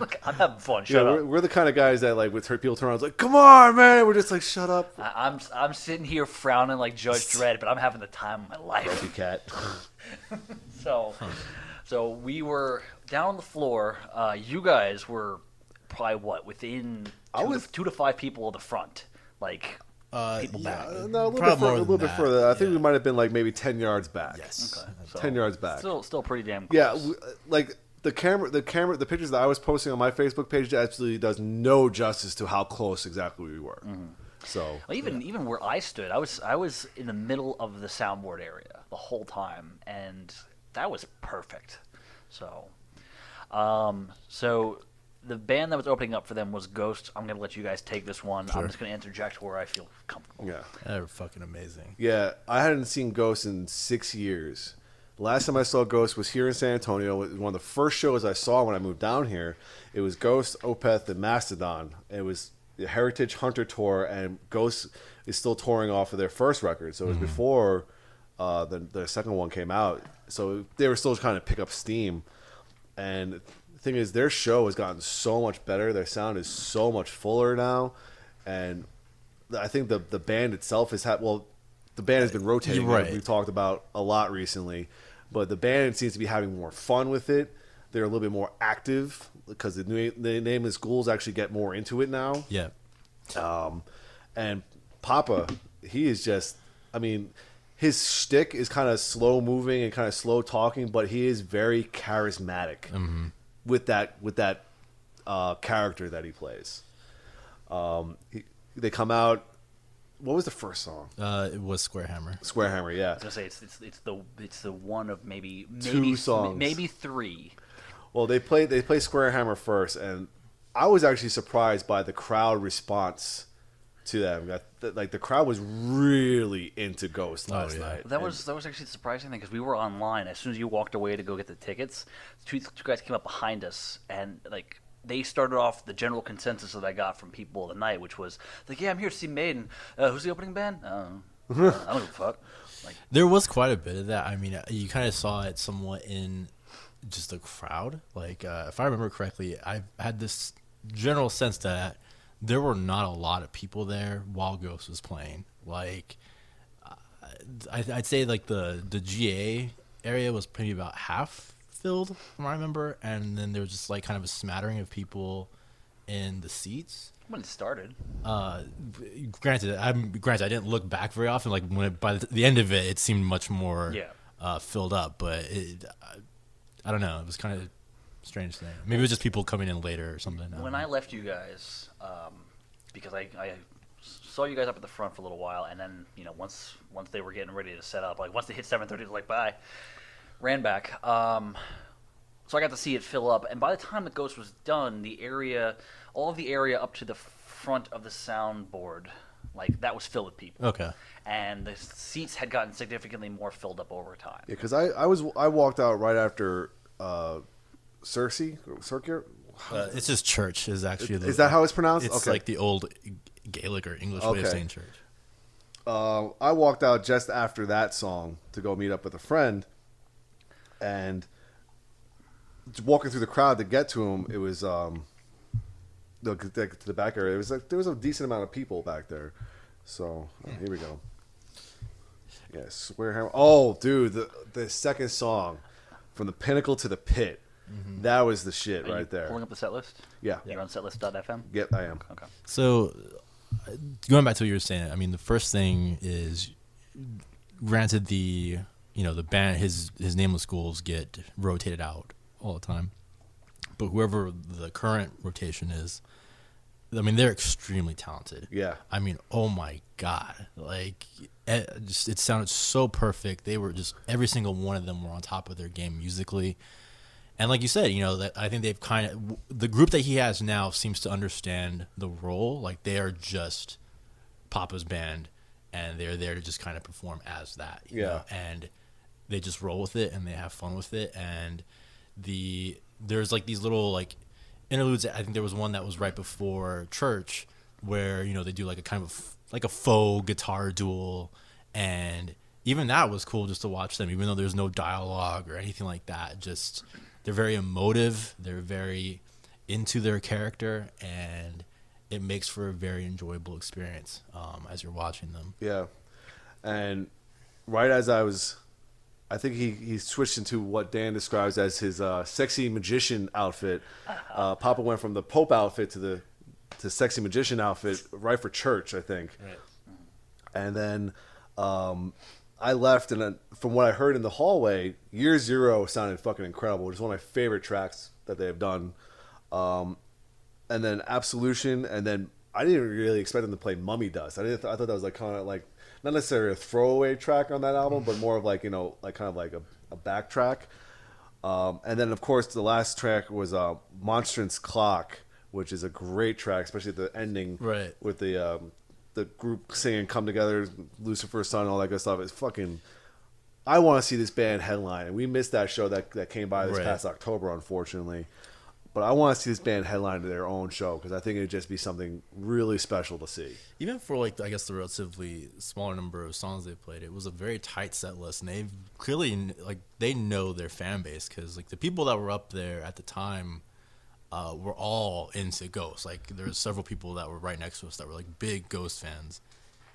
Look, I'm having fun. Shut up. We're the kind of guys that, like, with people turn around, it's like, come on, man. We're just like, shut up. I'm sitting here frowning like Judge Dredd, but I'm having the time of my life. Grumpy cat. So we were down on the floor. You guys were probably within two to five people of the front, like people back. No, a little bit further. I think we might have been like maybe 10 yards back. Yes, okay. So 10 yards back. Still pretty damn Yeah, close. like the pictures that I was posting on my Facebook page absolutely does no justice to how close exactly we were. Mm-hmm. So even where I stood, I was in the middle of the soundboard area the whole time, and that was perfect. So the band that was opening up for them was Ghost. I'm going to let you guys take this one. Sure. I'm just going to interject where I feel comfortable. Yeah. They're fucking amazing. Yeah, I hadn't seen Ghost in 6 years. Last time I saw Ghost was here in San Antonio. It was one of the first shows I saw when I moved down here. It was Ghost, Opeth, and Mastodon. It was the Heritage Hunter Tour, and Ghost is still touring off of their first record. So it was before the second one came out. So they were still trying to pick up steam. And the thing is, their show has gotten so much better. Their sound is so much fuller now, and I think the band itself the band has been rotating. Right. Like we've talked about a lot recently, but the band seems to be having more fun with it. They're a little bit more active because the Nameless Ghouls actually get more into it now. Yeah. And Papa, he is just, I mean, his shtick is kind of slow moving and kind of slow talking, but he is very charismatic with that character that he plays. They come out. What was the first song? It was Square Hammer. Square Hammer, yeah. I was gonna say it's the one of maybe two songs, maybe three. Well, they play Square Hammer first, and I was actually surprised by the crowd response to them. Like the crowd was really into Ghost last night. That was actually the surprising thing because we were online as soon as you walked away to go get the tickets. Two guys came up behind us and like. They started off the general consensus that I got from people of the night, which was like, "Yeah, I'm here to see Maiden. Who's the opening band? I don't give a fuck." Like, there was quite a bit of that. I mean, you kind of saw it somewhat in just the crowd. Like, if I remember correctly, I had this general sense that there were not a lot of people there while Ghost was playing. Like, I'd say like the GA area was maybe about half filled from what I remember, and then there was just like kind of a smattering of people in the seats when it started. Granted, I didn't look back very often. Like by the end of it seemed much more filled up, but I don't know, it was kind of a strange thing. Maybe it was just people coming in later or something. When I left you guys, because I saw you guys up at the front for a little while, and then once they were getting ready to set up, like once they hit 7:30, it was like bye. Ran back, so I got to see it fill up. And by the time the Ghost was done, the area all of the area up to the front of the soundboard, like that was filled with people. Okay. And the seats had gotten significantly more filled up over time. Yeah, because I walked out right after Circe. It's just church is actually. Is that how it's pronounced? It's okay. like the old Gaelic or English way of Okay. saying church. I walked out just after that song to go meet up with a friend, and walking through the crowd to get to him, it was to the back area. It was like there was a decent amount of people back there. So here we go. Yes, Swear Hammer. Oh, dude, the second song, From the Pinnacle to the Pit. That was the shit Are you right there. pulling up the set list? Yeah. You're on setlist.fm? Yep, I am. Okay. So, going back to what you were saying, I mean, the first thing is, granted, the band, his nameless schools get rotated out all the time, but whoever the current rotation is, I mean, they're extremely talented. Yeah. I mean, oh my god, like it sounded so perfect. They were just every single one of them were on top of their game musically. And like you said, that I think they've kind of the group that he has now seems to understand the role. Like they are just Papa's band, and they're there to just kind of perform as that. You know? And they just roll with it and they have fun with it. And there's like these little like interludes. I think there was one that was right before church where they do like a kind of like a faux guitar duel, and even that was cool just to watch them, even though there's no dialogue or anything like that. Just they're very emotive. They're very into their character, and it makes for a very enjoyable experience as you're watching them. Yeah. And right as I think he switched into what Dan describes as his sexy magician outfit. Papa went from the Pope outfit to the sexy magician outfit right for church, I think. Right. And then I left, and then from what I heard in the hallway, Year Zero sounded fucking incredible. It's one of my favorite tracks that they have done. And then Absolution, and then I didn't really expect them to play Mummy Dust. I thought that was like kind of like not necessarily a throwaway track on that album, but more of like like kind of like a backtrack. And then of course the last track was Monstrance Clock, which is a great track, especially at the ending, Right. with the group singing "Come Together," Lucifer's Son, all that good stuff. It's fucking. I want to see this band headline, and we missed that show that came by this Right. past October, unfortunately. But I want to see this band headline to their own show because I think it'd just be something really special to see. Even for like I guess the relatively smaller number of songs they played, it was a very tight set list, and they've clearly they know their fan base because like the people that were up there at the time were all into Ghost. Like there were several people that were right next to us that were like big Ghost fans,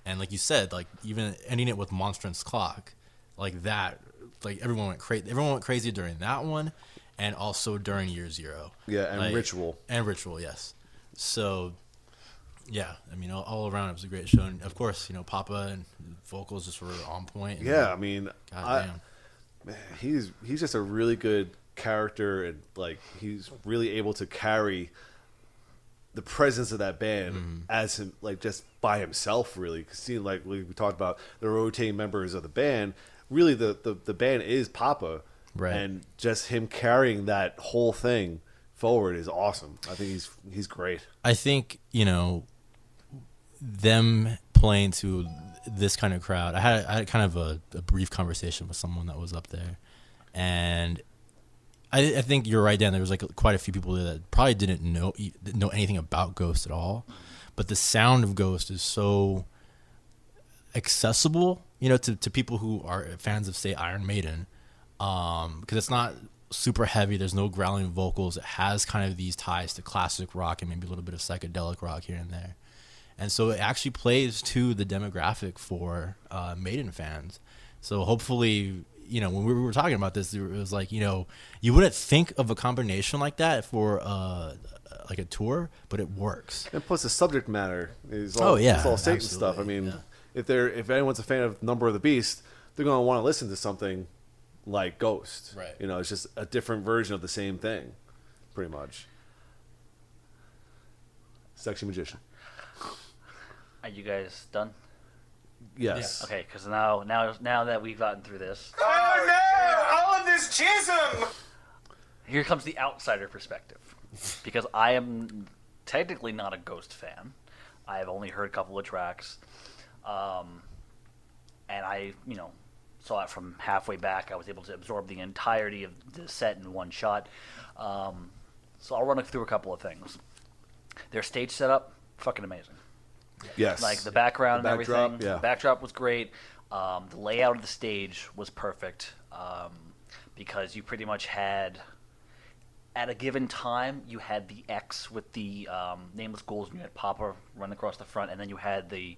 and like you said, like even ending it with Monstrance Clock, like that, like everyone went crazy. Everyone went crazy during that one, and also during Year Zero. Yeah, and like, Ritual. And Ritual, yes. So, yeah, I mean, all around it was a great show. And of course, Papa and vocals just were on point. And, Yeah, I mean, goddamn. man, he's just a really good character, and like he's really able to carry the presence of that band as him, like just by himself, really. Cause seeing like we talked about the rotating members of the band, really the band is Papa, Right. and just him carrying that whole thing forward is awesome. I think he's great. I think, them playing to this kind of crowd, I had kind of a brief conversation with someone that was up there, and I think you're right, Dan. There was like quite a few people there that probably didn't know anything about Ghost at all, but the sound of Ghost is so accessible, to people who are fans of, say, Iron Maiden, because it's not super heavy. There's no growling vocals. It has kind of these ties to classic rock and maybe a little bit of psychedelic rock here and there, and so it actually plays to the demographic for Maiden fans. So hopefully, when we were talking about this, it was like, you wouldn't think of a combination like that for like a tour, but it works. And plus the subject matter is all, it's all Satan stuff. I mean, if anyone's a fan of Number of the Beast, they're going to want to listen to something like Ghost. Right. It's just a different version of the same thing, pretty much. Sexy Magician. Are you guys done? Yes. Okay, because now that we've gotten through this, Oh no! All of this jism! here comes the outsider perspective. Because I am technically not a Ghost fan. I have only heard a couple of tracks, and I saw it from halfway back. I was able to absorb the entirety of the set in one shot. So I'll run through a couple of things. Their stage setup, fucking amazing. Yes. Like the background The and backdrop, everything. yeah. The backdrop was great. The layout of the stage was perfect because you pretty much had, at a given time, you had the X with the nameless ghouls, and you had Papa run across the front, and then you had the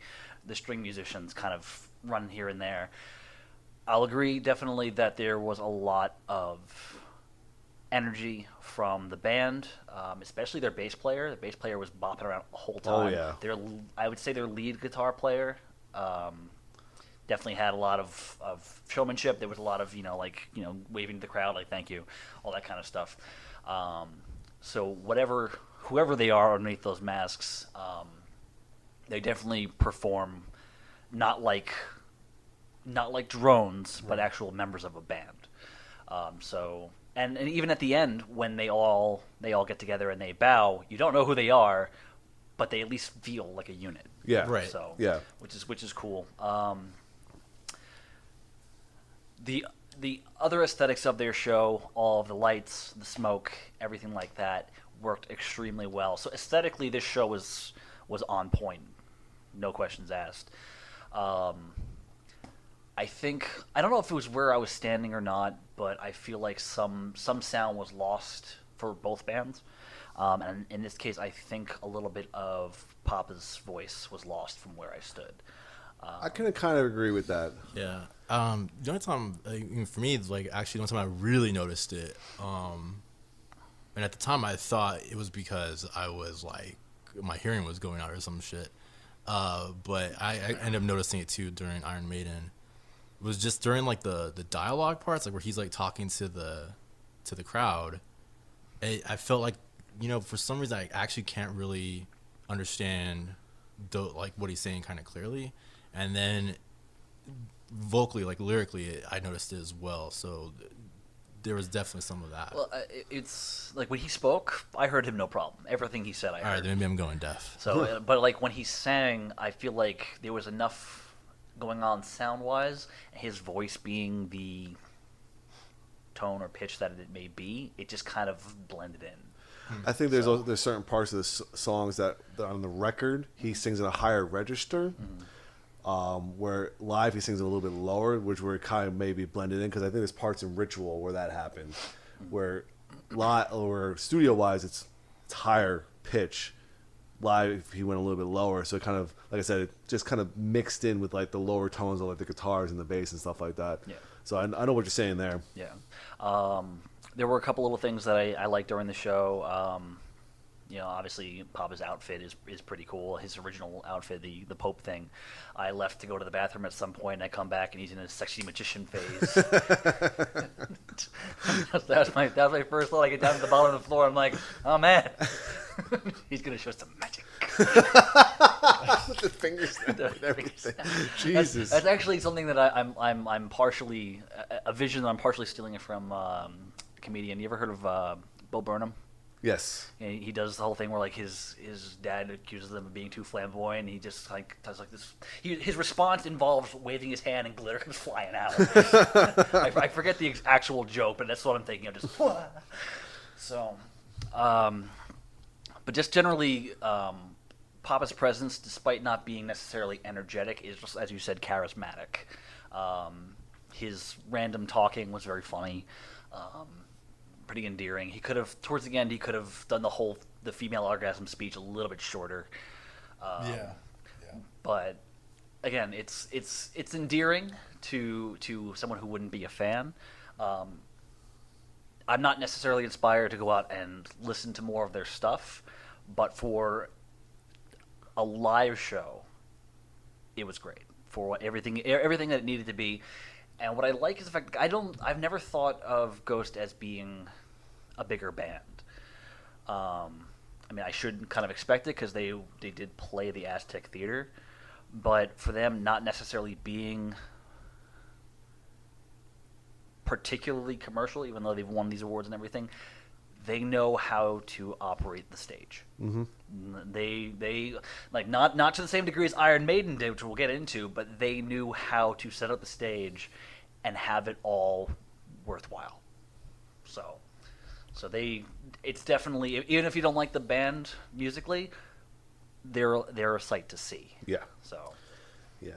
string musicians kind of run here and there. I'll agree definitely that there was a lot of energy from the band, especially their bass player. The bass player was bopping around the whole time. Oh, yeah. I would say their lead guitar player definitely had a lot of showmanship. There was a lot of waving to the crowd like thank you, all that kind of stuff. So whoever they are underneath those masks, they definitely perform not like drones, but actual members of a band. And even at the end, when they all get together and they bow, you don't know who they are, but they at least feel like a unit. Yeah. Right. So Yeah. which is cool. The other aesthetics of their show, all of the lights, the smoke, everything like that, worked extremely well. So aesthetically, this show was on point, no questions asked. I don't know if it was where I was standing or not, but I feel like some sound was lost for both bands. And in this case, I think a little bit of Papa's voice was lost from where I stood. I can kind of agree with that. Yeah. The only time, for me, it's like actually the only time I really noticed it, and at the time I thought it was because I was like, my hearing was going out or some shit. But I ended up noticing it too during Iron Maiden. It was just during like the dialogue parts, like where he's like talking to the crowd. I felt like, for some reason I actually can't really understand like what he's saying kind of clearly. And then vocally, like lyrically, I noticed it as well. So there was definitely some of that. Well, it's like when he spoke, I heard him no problem. Everything he said, I heard. All right, then maybe I'm going deaf. So, but like when he sang, I feel like there was enough going on sound-wise, his voice being the tone or pitch that it may be, it just kind of blended in. I think there's certain parts of the songs that on the record he sings in a higher register, where live he sings a little bit lower, which were kind of maybe blended in, because I think there's parts in Ritual where that happens, where studio-wise it's higher pitch. Live he went a little bit lower, so it kind of, like I said, it just kind of mixed in with like the lower tones of like the guitars and the bass and stuff like that. Yeah. So I know what you're saying there. Yeah. There were a couple little things that I liked during the show. Obviously Papa's outfit is pretty cool. His original outfit, the Pope thing. I left to go to the bathroom at some point, and I come back and he's in a sexy magician phase. that was my first thought. I get down to the bottom of the floor. I'm like, oh man, he's gonna show some magic. With the fingers and everything. Jesus. That's actually something that I'm partially a vision that I'm partially stealing it from a comedian. You ever heard of Bo Burnham? Yes. And he does the whole thing where like his dad accuses them of being too flamboyant, and he just like does like this. His response involves waving his hand and glitter comes flying out. I forget the actual joke, but that's what I'm thinking of. Just so, but just generally, Papa's presence, despite not being necessarily energetic, is just, as you said, charismatic. His random talking was very funny. Pretty endearing. He could have, towards the end, done the female orgasm speech a little bit shorter. Yeah. But again, it's endearing to someone who wouldn't be a fan. I'm not necessarily inspired to go out and listen to more of their stuff, but for a live show, it was great for everything that it needed to be. And what I like is the fact I've never thought of Ghost as being a bigger band. I mean, I should kind of expect it because they did play the Aztec Theater, but for them not necessarily being particularly commercial, even though they've won these awards and everything, they know how to operate the stage. Mm-hmm. They like not to the same degree as Iron Maiden did, which we'll get into, but they knew how to set up the stage and have it all worthwhile. So it's definitely, even if you don't like the band musically, they're a sight to see. Yeah. So Yeah.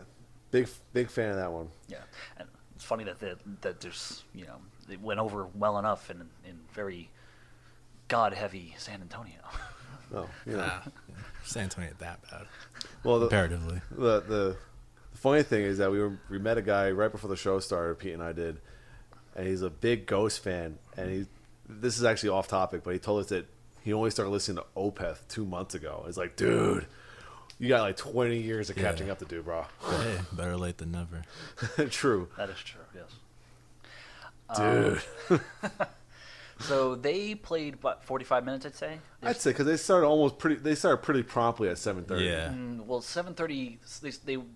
Big fan of that one. yeah, and it's funny that there's it went over well enough in very God heavy San Antonio. Oh, yeah. San Antonio ain't that bad. Well, Comparatively. The funny thing is that we met a guy right before the show started. Pete and I did, and he's a big Ghost fan. And this is actually off topic, but he told us that he only started listening to Opeth 2 months ago. It's like, dude, you got like 20 years of catching up to do, bro. Hey, better late than never. True, That is true. Yes. dude. So they played what 45 minutes, I'd say. I'd say because they started pretty promptly at 7:30. Yeah. Well, 7:30.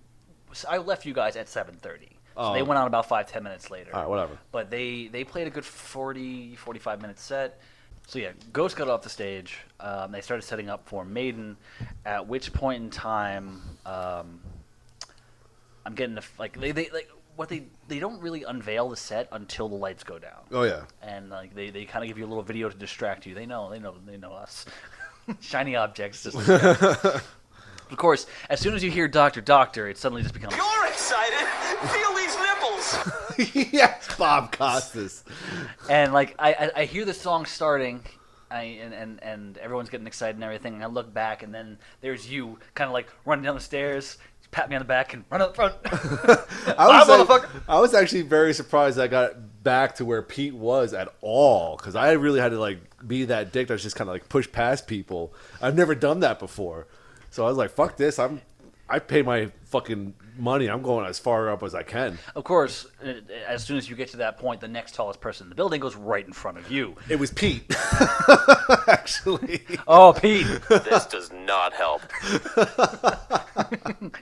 I left you guys at 7:30. So Oh. they went on about 5-10 minutes later. All right, whatever. But they played a good 45 minute set. So yeah, Ghost got off the stage. They started setting up for Maiden, at which point in time, I'm getting they don't really unveil the set until the lights go down. Oh yeah. And like they kind of give you a little video to distract you. They know us. Shiny objects. Just of course, as soon as you hear Doctor Doctor, it suddenly just becomes. You're excited. Feel these nipples. Yes, Bob Costas. And like I hear the song starting, and everyone's getting excited and everything. And I look back, and then there's you, kind of like running down the stairs, pat me on the back, and run up front. I was actually very surprised I got back to where Pete was at all, because I really had to like be that dick that's just kind of like push past people. I've never done that before, so I was like, "Fuck this! I pay my fucking money. I'm going as far up as I can." Of course, as soon as you get to that point, the next tallest person in the building goes right in front of you. It was Pete, actually. Oh, Pete, This does not help.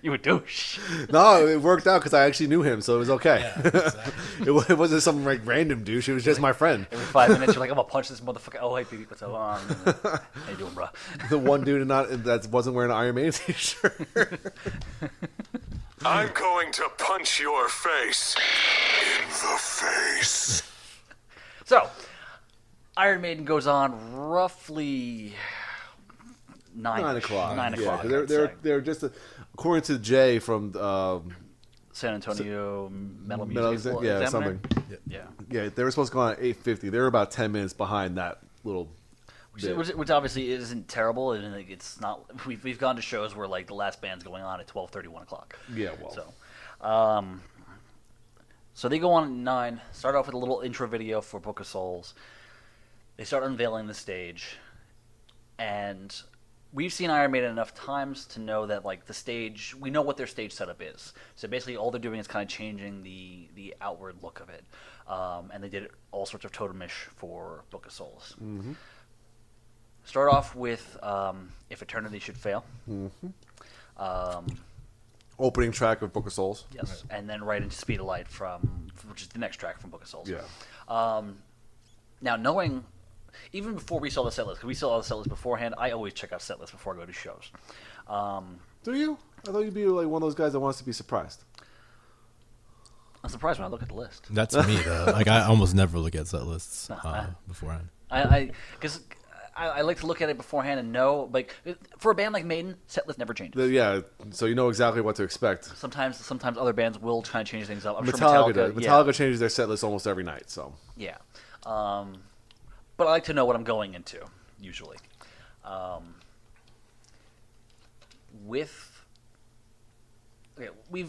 you a douche. No, it worked out because I actually knew him, so it was okay. Yeah, exactly. It wasn't some like random douche. It was just my friend. Every 5 minutes, you're like, I'm gonna punch this motherfucker. Oh, hey, Pete, what's up? How you doing, bro? The one dude that wasn't wearing an Iron Maiden t-shirt. I'm going to punch your face in the face. So, Iron Maiden goes on roughly 9 o'clock. 9 Yeah, o'clock. 'cause they're just according to Jay from San Antonio Metal Music yeah, Examiner? something. Yeah. Yeah, they were supposed to go on at 8:50. They were about 10 minutes behind that little bit. Which obviously isn't terrible, and it's not. We've gone to shows where like the last band's going on at 12:30, 1 o'clock. Yeah, well. So they go on at 9. Start off with a little intro video for Book of Souls. They start unveiling the stage, and we've seen Iron Maiden enough times to know that like the stage, we know what their stage setup is. So basically, all they're doing is kind of changing the outward look of it, and they did all sorts of totemish for Book of Souls. Mm-hmm. Start off with If Eternity Should Fail. Mm-hmm. Opening track of Book of Souls. Yes, and then right into Speed of Light which is the next track from Book of Souls. Yeah. Now, knowing, even before we saw the set list, because we saw the set list beforehand, I always check out set lists before I go to shows. Do you? I thought you'd be like one of those guys that wants to be surprised. I'm surprised when I look at the list. That's me, though. Like, I almost never look at set lists beforehand. Because I like to look at it beforehand and know, like, for a band like Maiden, set list never changes. Yeah, so you know exactly what to expect. Sometimes other bands will kind of change things up. I'm sure Metallica does. yeah. Metallica changes their set list almost every night, so. Yeah. But I like to know what I'm going into, usually. We've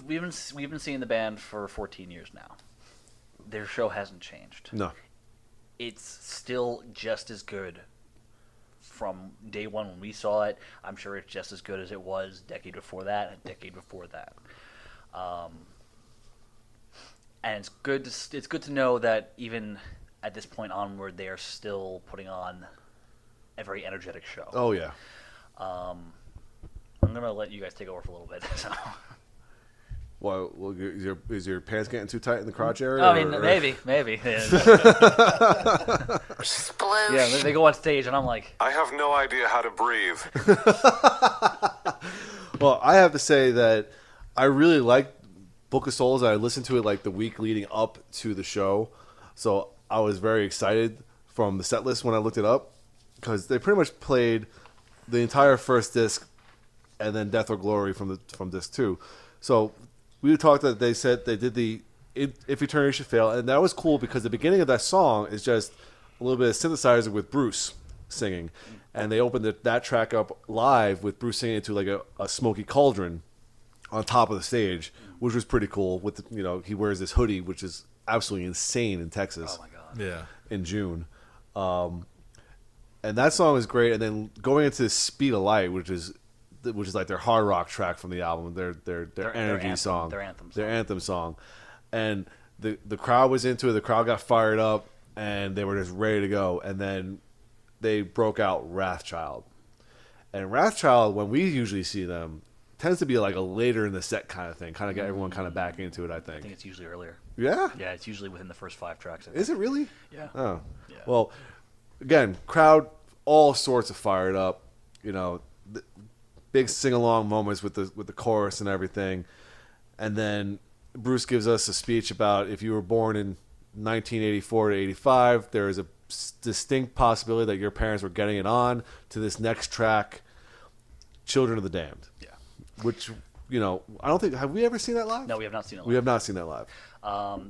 been seeing the band for 14 years now. Their show hasn't changed. No. It's still just as good from day one when we saw it. I'm sure it's just as good as it was a decade before that, and a decade before that. And it's good to know that even at this point onward, they are still putting on a very energetic show. Oh, yeah. I'm going to let you guys take over for a little bit. So. Well, is your pants getting too tight in the crotch area? I mean, maybe. Sploosh. Yeah, they go on stage, and I'm like, I have no idea how to breathe. Well, I have to say that I really like Book of Souls. I listened to it like the week leading up to the show, so I was very excited from the set list when I looked it up because they pretty much played the entire first disc and then Death or Glory from disc 2. So we talked that they said they did the If Eternity Should Fail, and that was cool because the beginning of that song is just a little bit of synthesizer with Bruce singing, and they opened that track up live with Bruce singing into like a smoky cauldron on top of the stage, which was pretty cool. With he wears this hoodie, which is absolutely insane in Texas. oh my god. Yeah. In June, and that song is great. And then going into Speed of Light, which is like their hard rock track from the album, their energy anthem, song, their anthem song, and the crowd was into it. The crowd got fired up, and they were just ready to go. And then they broke out Wrathchild, and Wrathchild, when we usually see them, tends to be like a later in the set kind of thing, kind of get everyone kind of back into it. I I think think. it's usually earlier. Yeah. Yeah, it's usually within the first 5 tracks. I think. Is it really? Yeah. Oh. Yeah. Well, again, crowd all sorts of fired up. Big sing along moments with the chorus and everything, and then Bruce gives us a speech about if you were born in 1984 to 85, there is a distinct possibility that your parents were getting it on to this next track, Children of the Damned. Yeah. Which I don't think have we ever seen that live? No, we have not seen it live. We have not seen that live.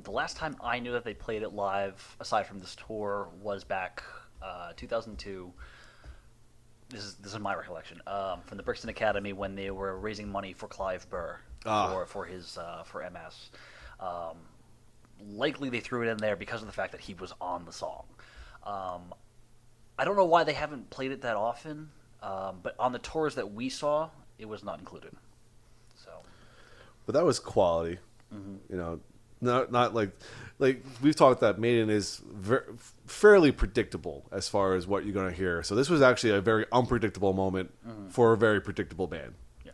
The last time I knew that they played it live, aside from this tour, was back 2002. This is my recollection from the Brixton Academy when they were raising money for Clive Burr for his for MS. Likely they threw it in there because of the fact that he was on the song. I don't know why they haven't played it that often, but on the tours that we saw, it was not included. So, But that was quality. Not like we've talked that Maiden is fairly predictable as far as what you're going to hear. So this was actually a very unpredictable moment for a very predictable band. yeah.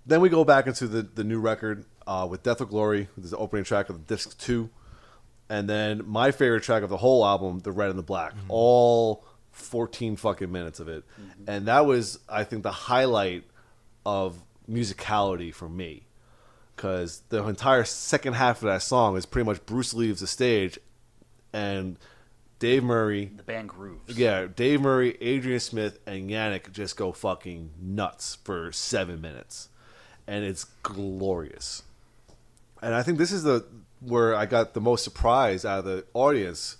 Then we go back into the new record with Death or Glory, which is the opening track of disc 2. And then my favorite track of the whole album, The Red and the Black. All 14 fucking minutes of it. And that was, I think, the highlight of musicality for me. Because the entire second half of that song is pretty much Bruce leaves the stage and Dave Murray. The band grooves. Yeah, Dave Murray, Adrian Smith, and Yannick just go fucking nuts for 7 minutes. And it's glorious. And I think this is where I got the most surprise out of the audience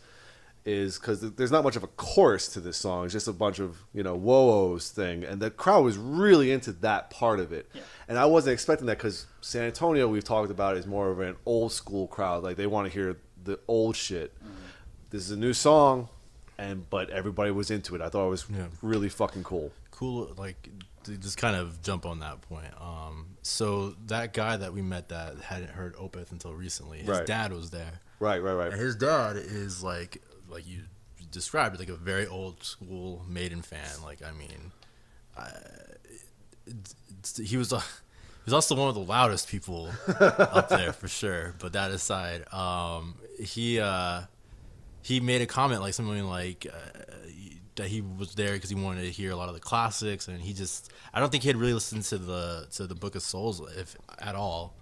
is because there's not much of a chorus to this song. It's just a bunch of, whoa-ohs thing. And the crowd was really into that part of it. Yeah. And I wasn't expecting that because San Antonio, we've talked about, is more of an old school crowd. Like, they want to hear the old shit. This is a new song, but everybody was into it. I thought it was really fucking cool. Cool, like, to just kind of jump on that point. So that guy that we met that hadn't heard Opeth until recently, his dad was there. Right. And his dad is like you described, like a very old school Maiden fan. Like, I mean, he was also one of the loudest people up there for sure. But that aside, he made a comment like something like that he was there because he wanted to hear a lot of the classics, and I don't think he had really listened to the Book of Souls if at all,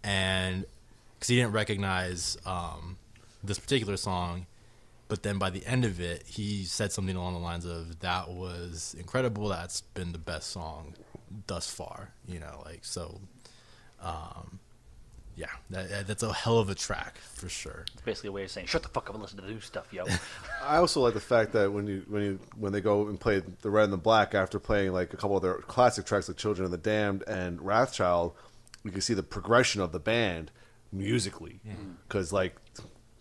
and because he didn't recognize this particular song. But then by the end of it, he said something along the lines of, "That was incredible. That's been the best song thus far." So, yeah, that's a hell of a track for sure. It's basically a way of saying, shut the fuck up and listen to the new stuff, yo. I also like the fact that when they go and play The Red and the Black after playing like a couple of their classic tracks like Children of the Damned and Wrathchild, you can see the progression of the band musically. Because like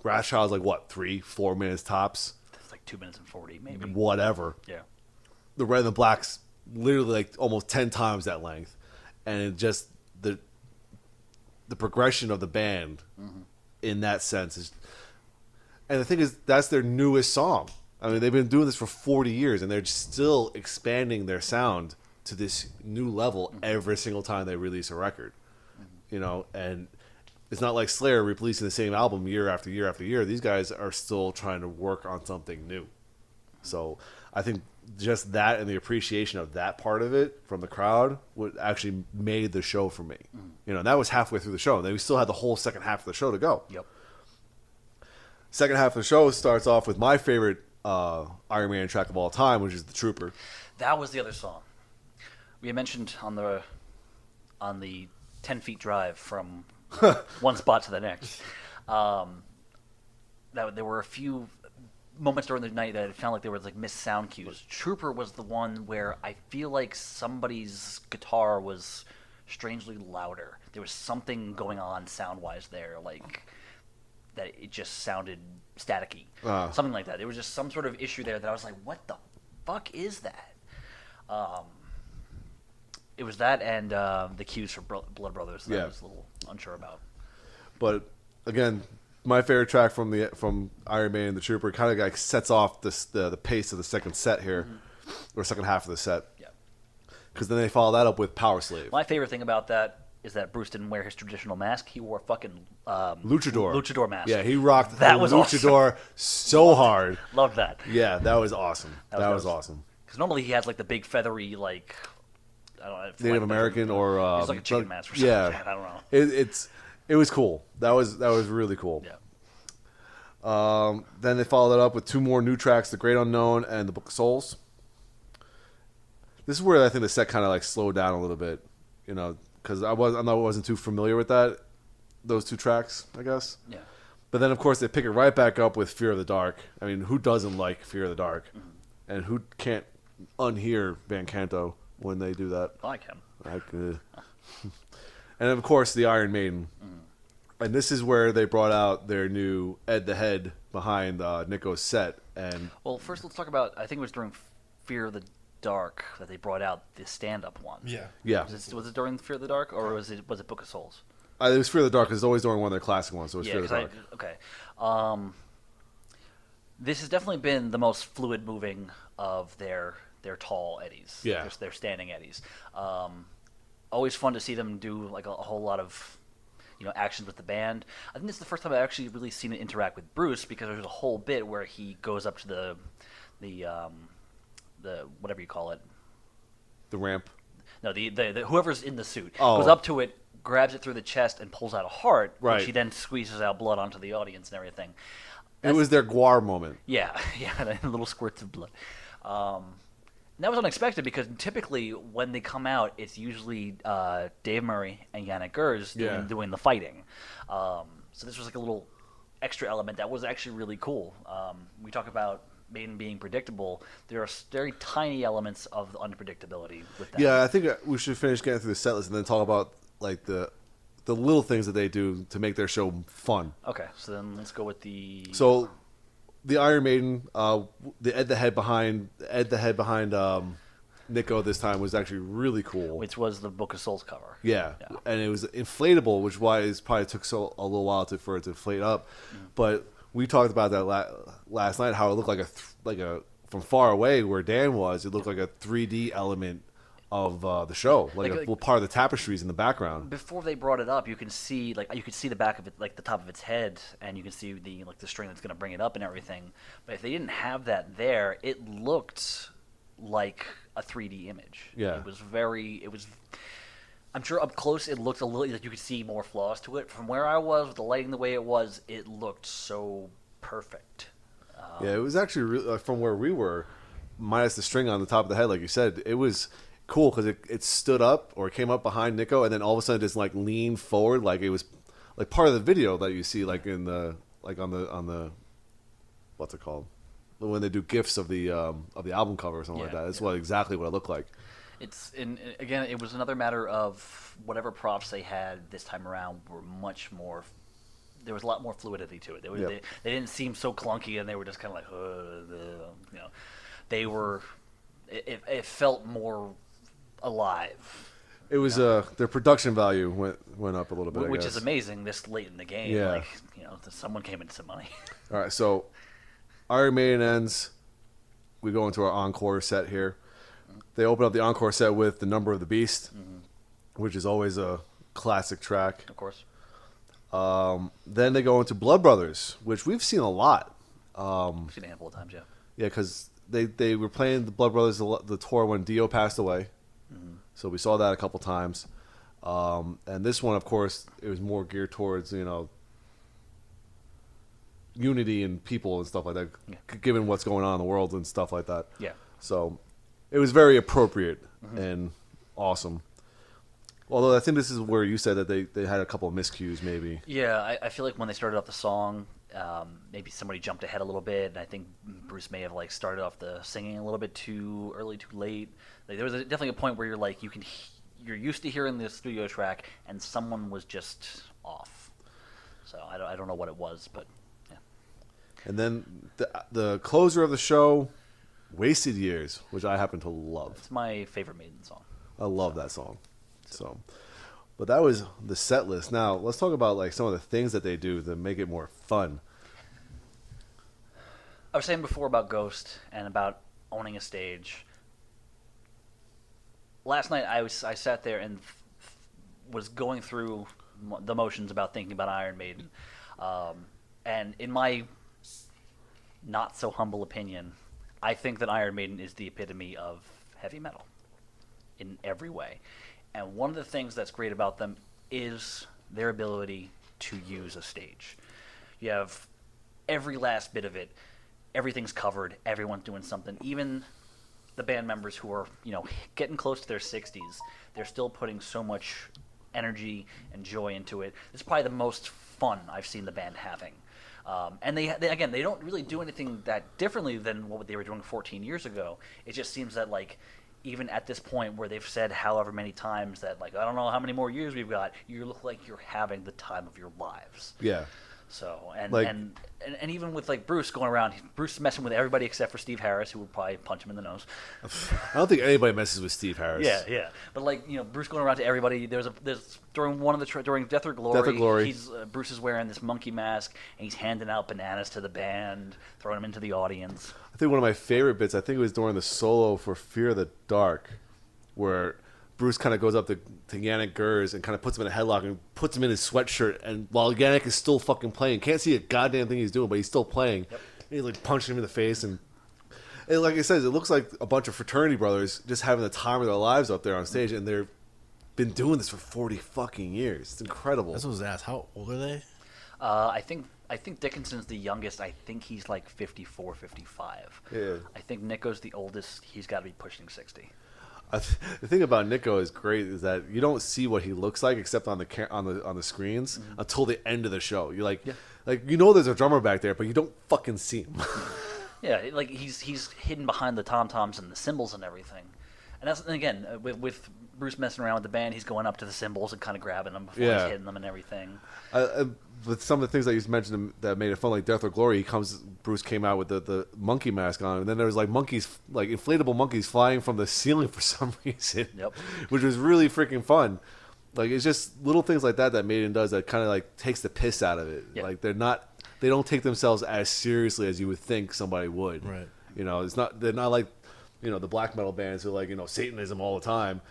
Wrathchild's like what, 3-4 minutes tops? It's like 2 minutes and 40, maybe. Whatever. Yeah. The Red and the Black's literally like almost 10 times that length, and it just the progression of the band in that sense is. And the thing is, that's their newest song. I mean, they've been doing this for 40 years, and they're still expanding their sound to this new level every single time they release a record. and it's not like Slayer releasing the same album year after year after year. These guys are still trying to work on something new. So I think just that and the appreciation of that part of it from the crowd what actually made the show for me. And that was halfway through the show. And then we still had the whole second half of the show to go. Yep. Second half of the show starts off with my favorite Iron Maiden track of all time, which is The Trooper. That was the other song. We had mentioned on the 10-feet drive from one spot to the next. That there were a few moments during the night that it felt like there was like missed sound cues. Trooper was the one where I feel like somebody's guitar was strangely louder. There was something going on sound-wise there, like that it just sounded staticky. Something like that. There was just some sort of issue there that I was like, what the fuck is that? It was that and the cues for Blood Brothers that I was a little unsure about. But again, my favorite track from Iron Maiden and The Trooper kind of like sets off the pace of the second set here, or second half of the set. Yeah. Because then they follow that up with Power Slave. My favorite thing about that is that Bruce didn't wear his traditional mask. He wore a fucking Luchador mask. Yeah, he rocked that the was Luchador so hard. Loved that. Yeah, that was awesome. That was awesome. Because normally he has like the big feathery like I don't know, Native American or it's like a chicken mask or something. Yeah, I don't know. It was cool. That was really cool. Yeah. Then they followed it up with two more new tracks, The Great Unknown and The Book of Souls. This is where I think the set kind of like slowed down a little bit, because I wasn't too familiar with those two tracks, I guess. Yeah. But then of course they pick it right back up with Fear of the Dark. I mean, who doesn't like Fear of the Dark, and who can't unhear Van Canto when they do that? I can. And of course the Iron Maiden. And this is where they brought out their new Ed the Head behind Nico's set. And Well, first let's talk about. I think it was during Fear of the Dark that they brought out the stand-up one. yeah, Was it during Fear of the Dark or was it Book of Souls? it was Fear of the Dark. 'Cause it's always during one of their classic ones, so it was Fear of the Dark. Okay. This has definitely been the most fluid moving of their tall eddies. Yeah. Their standing eddies. Always fun to see them do like a whole lot of actions with the band. I think this is the first time I've actually really seen it interact with Bruce, because there's a whole bit where he goes up to the whatever you call it. The ramp. No, the whoever's in the suit Oh. goes up to it, grabs it through the chest, and pulls out a heart, Right. which he then squeezes out blood onto the audience and everything. It was their Guar moment. Yeah, little squirts of blood. And that was unexpected because typically when they come out, it's usually Dave Murray and Yannick Gers doing the fighting. So this was like a little extra element that was actually really cool. We talk about Maiden being predictable. There are very tiny elements of the unpredictability with that. Yeah, I think we should finish getting through the set list and then talk about like the little things that they do to make their show fun. Okay, so then let's go with the... So the Iron Maiden, the Ed the Head behind Nico this time was actually really cool. Which was the Book of Souls cover. Yeah, and it was inflatable, which why it probably took a little while for it to inflate up. But we talked about that last night, how it looked like a from far away where Dan was, it looked like a 3D element of the show, like part of the tapestries in the background. Before they brought it up, you can see the back of it, like the top of its head, and you can see the string that's going to bring it up and everything. But if they didn't have that there, it looked like a 3D image. Yeah, it was. I'm sure up close it looked a little like you could see more flaws to it. From where I was, with the lighting the way it was, it looked so perfect. Yeah, it was actually really, from where we were, minus the string on the top of the head, like you said, it was cool because it stood up or it came up behind Nico and then all of a sudden just like leaned forward, like it was like part of the video that you see like in the like on the what's it called when they do gifs of the album cover or something like that. That's exactly what it looked like. Again, it was another matter of whatever props they had this time around were much more. There was a lot more fluidity to it. They didn't seem so clunky, and they were just kind of like, they were. It felt more alive. It was their production value went up a little bit, which is amazing this late in the game. Yeah. Like someone came into some money. All right, so Iron Maiden ends. We go into our encore set here. They open up the encore set with The Number of the Beast, which is always a classic track. Of course. Then they go into Blood Brothers, which we've seen a lot. I've seen a handful of times, yeah. Yeah, because they were playing the Blood Brothers the tour when Dio passed away, so we saw that a couple times. And this one, of course, it was more geared towards unity and people and stuff like that, given what's going on in the world and stuff like that. Yeah. So it was very appropriate and awesome. Although I think this is where you said that they had a couple of miscues, maybe. Yeah, I feel like when they started off the song, maybe somebody jumped ahead a little bit, and I think Bruce may have started off the singing a little bit too early, too late. There was definitely a point where you're used to hearing the studio track, and someone was just off. So I don't know what it was, but yeah. And then the closer of the show, "Wasted Years," which I happen to love. It's my favorite Maiden song. I love that song. So, but that was the set list. Now let's talk about some of the things that they do to make it more fun. I was saying before about Ghost and about owning a stage. Last night I sat there and was going through the motions about thinking about Iron Maiden, and in my not so humble opinion, I think that Iron Maiden is the epitome of heavy metal in every way. And one of the things that's great about them is their ability to use a stage. You have every last bit of it. Everything's covered. Everyone's doing something. Even the band members who are, getting close to their 60s, they're still putting so much energy and joy into it. It's probably the most fun I've seen the band having. And they don't really do anything that differently than what they were doing 14 years ago. It just seems that even at this point where they've said however many times that I don't know how many more years we've got, you look like you're having the time of your lives. Yeah. So and even with Bruce going around, Bruce messing with everybody except for Steve Harris, who would probably punch him in the nose. I don't think anybody messes with Steve Harris. Yeah. But Bruce going around to everybody. There's during one of the during Death or Glory. Bruce is wearing this monkey mask and he's handing out bananas to the band, throwing them into the audience. I think one of my favorite bits, I think it was during the solo for Fear of the Dark, where Bruce kind of goes up to Yannick Gers and kind of puts him in a headlock and puts him in his sweatshirt. And while Yannick is still fucking playing, can't see a goddamn thing he's doing, but he's still playing. Yep. And he's punching him in the face. And like I said, it looks like a bunch of fraternity brothers just having the time of their lives up there on stage. And they've been doing this for 40 fucking years. It's incredible. That's what I was asked. How old are they? I think Dickinson's the youngest. I think he's 54, 55. Yeah. I think Nico's the oldest. He's got to be pushing 60. The thing about Nico is great is that you don't see what he looks like except on the screens until the end of the show. You're there's a drummer back there, but you don't fucking see him. Yeah, he's hidden behind the tom-toms and the cymbals and everything. And that's again with Bruce messing around with the band, he's going up to the cymbals and kind of grabbing them before he's hitting them and everything. With some of the things that you mentioned that made it fun, like Death or Glory, Bruce came out with the monkey mask on, and then there was monkeys, inflatable monkeys flying from the ceiling for some reason. Yep. Which was really freaking fun. It's just little things like that Maiden does that kind of takes the piss out of it. Yep. They don't take themselves as seriously as you would think somebody would. Right. They're not like the black metal bands who are Satanism all the time.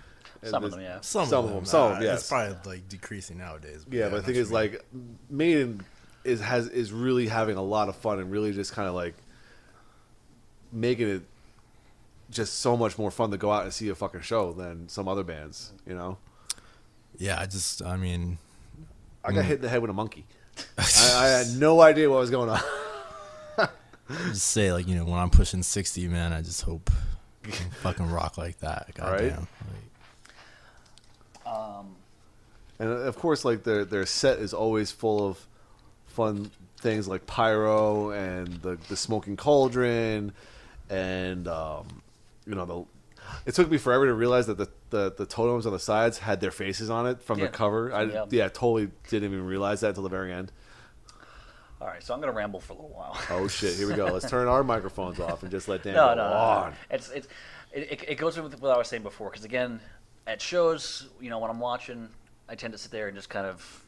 Some of them, yeah. Some of them, yes. It's probably decreasing nowadays. Yeah, but the thing is, Maiden is really having a lot of fun and really just kind of making it just so much more fun to go out and see a fucking show than some other bands, Yeah, I got hit in the head with a monkey. I had no idea what was going on. Just say when I'm pushing 60, man, I just hope I can fucking rock like that. Goddamn. Right? And of course, their set is always full of fun things like pyro and the smoking cauldron, and it took me forever to realize that the totems on the sides had their faces on it from the cover. I totally didn't even realize that until the very end. All right, so I'm gonna ramble for a little while. Oh shit! Here we go. Let's turn our microphones off and just let Dan go on. It goes with what I was saying before, because again, at shows, when I'm watching, I tend to sit there and just kind of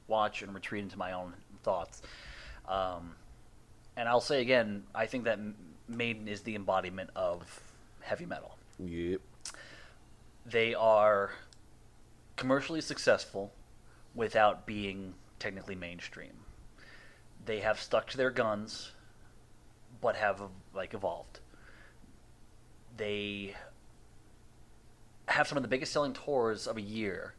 watch and retreat into my own thoughts. And I'll say again, I think that Maiden is the embodiment of heavy metal. Yep. They are commercially successful without being technically mainstream. They have stuck to their guns, but have like evolved. They have some of the biggest selling tours of a year,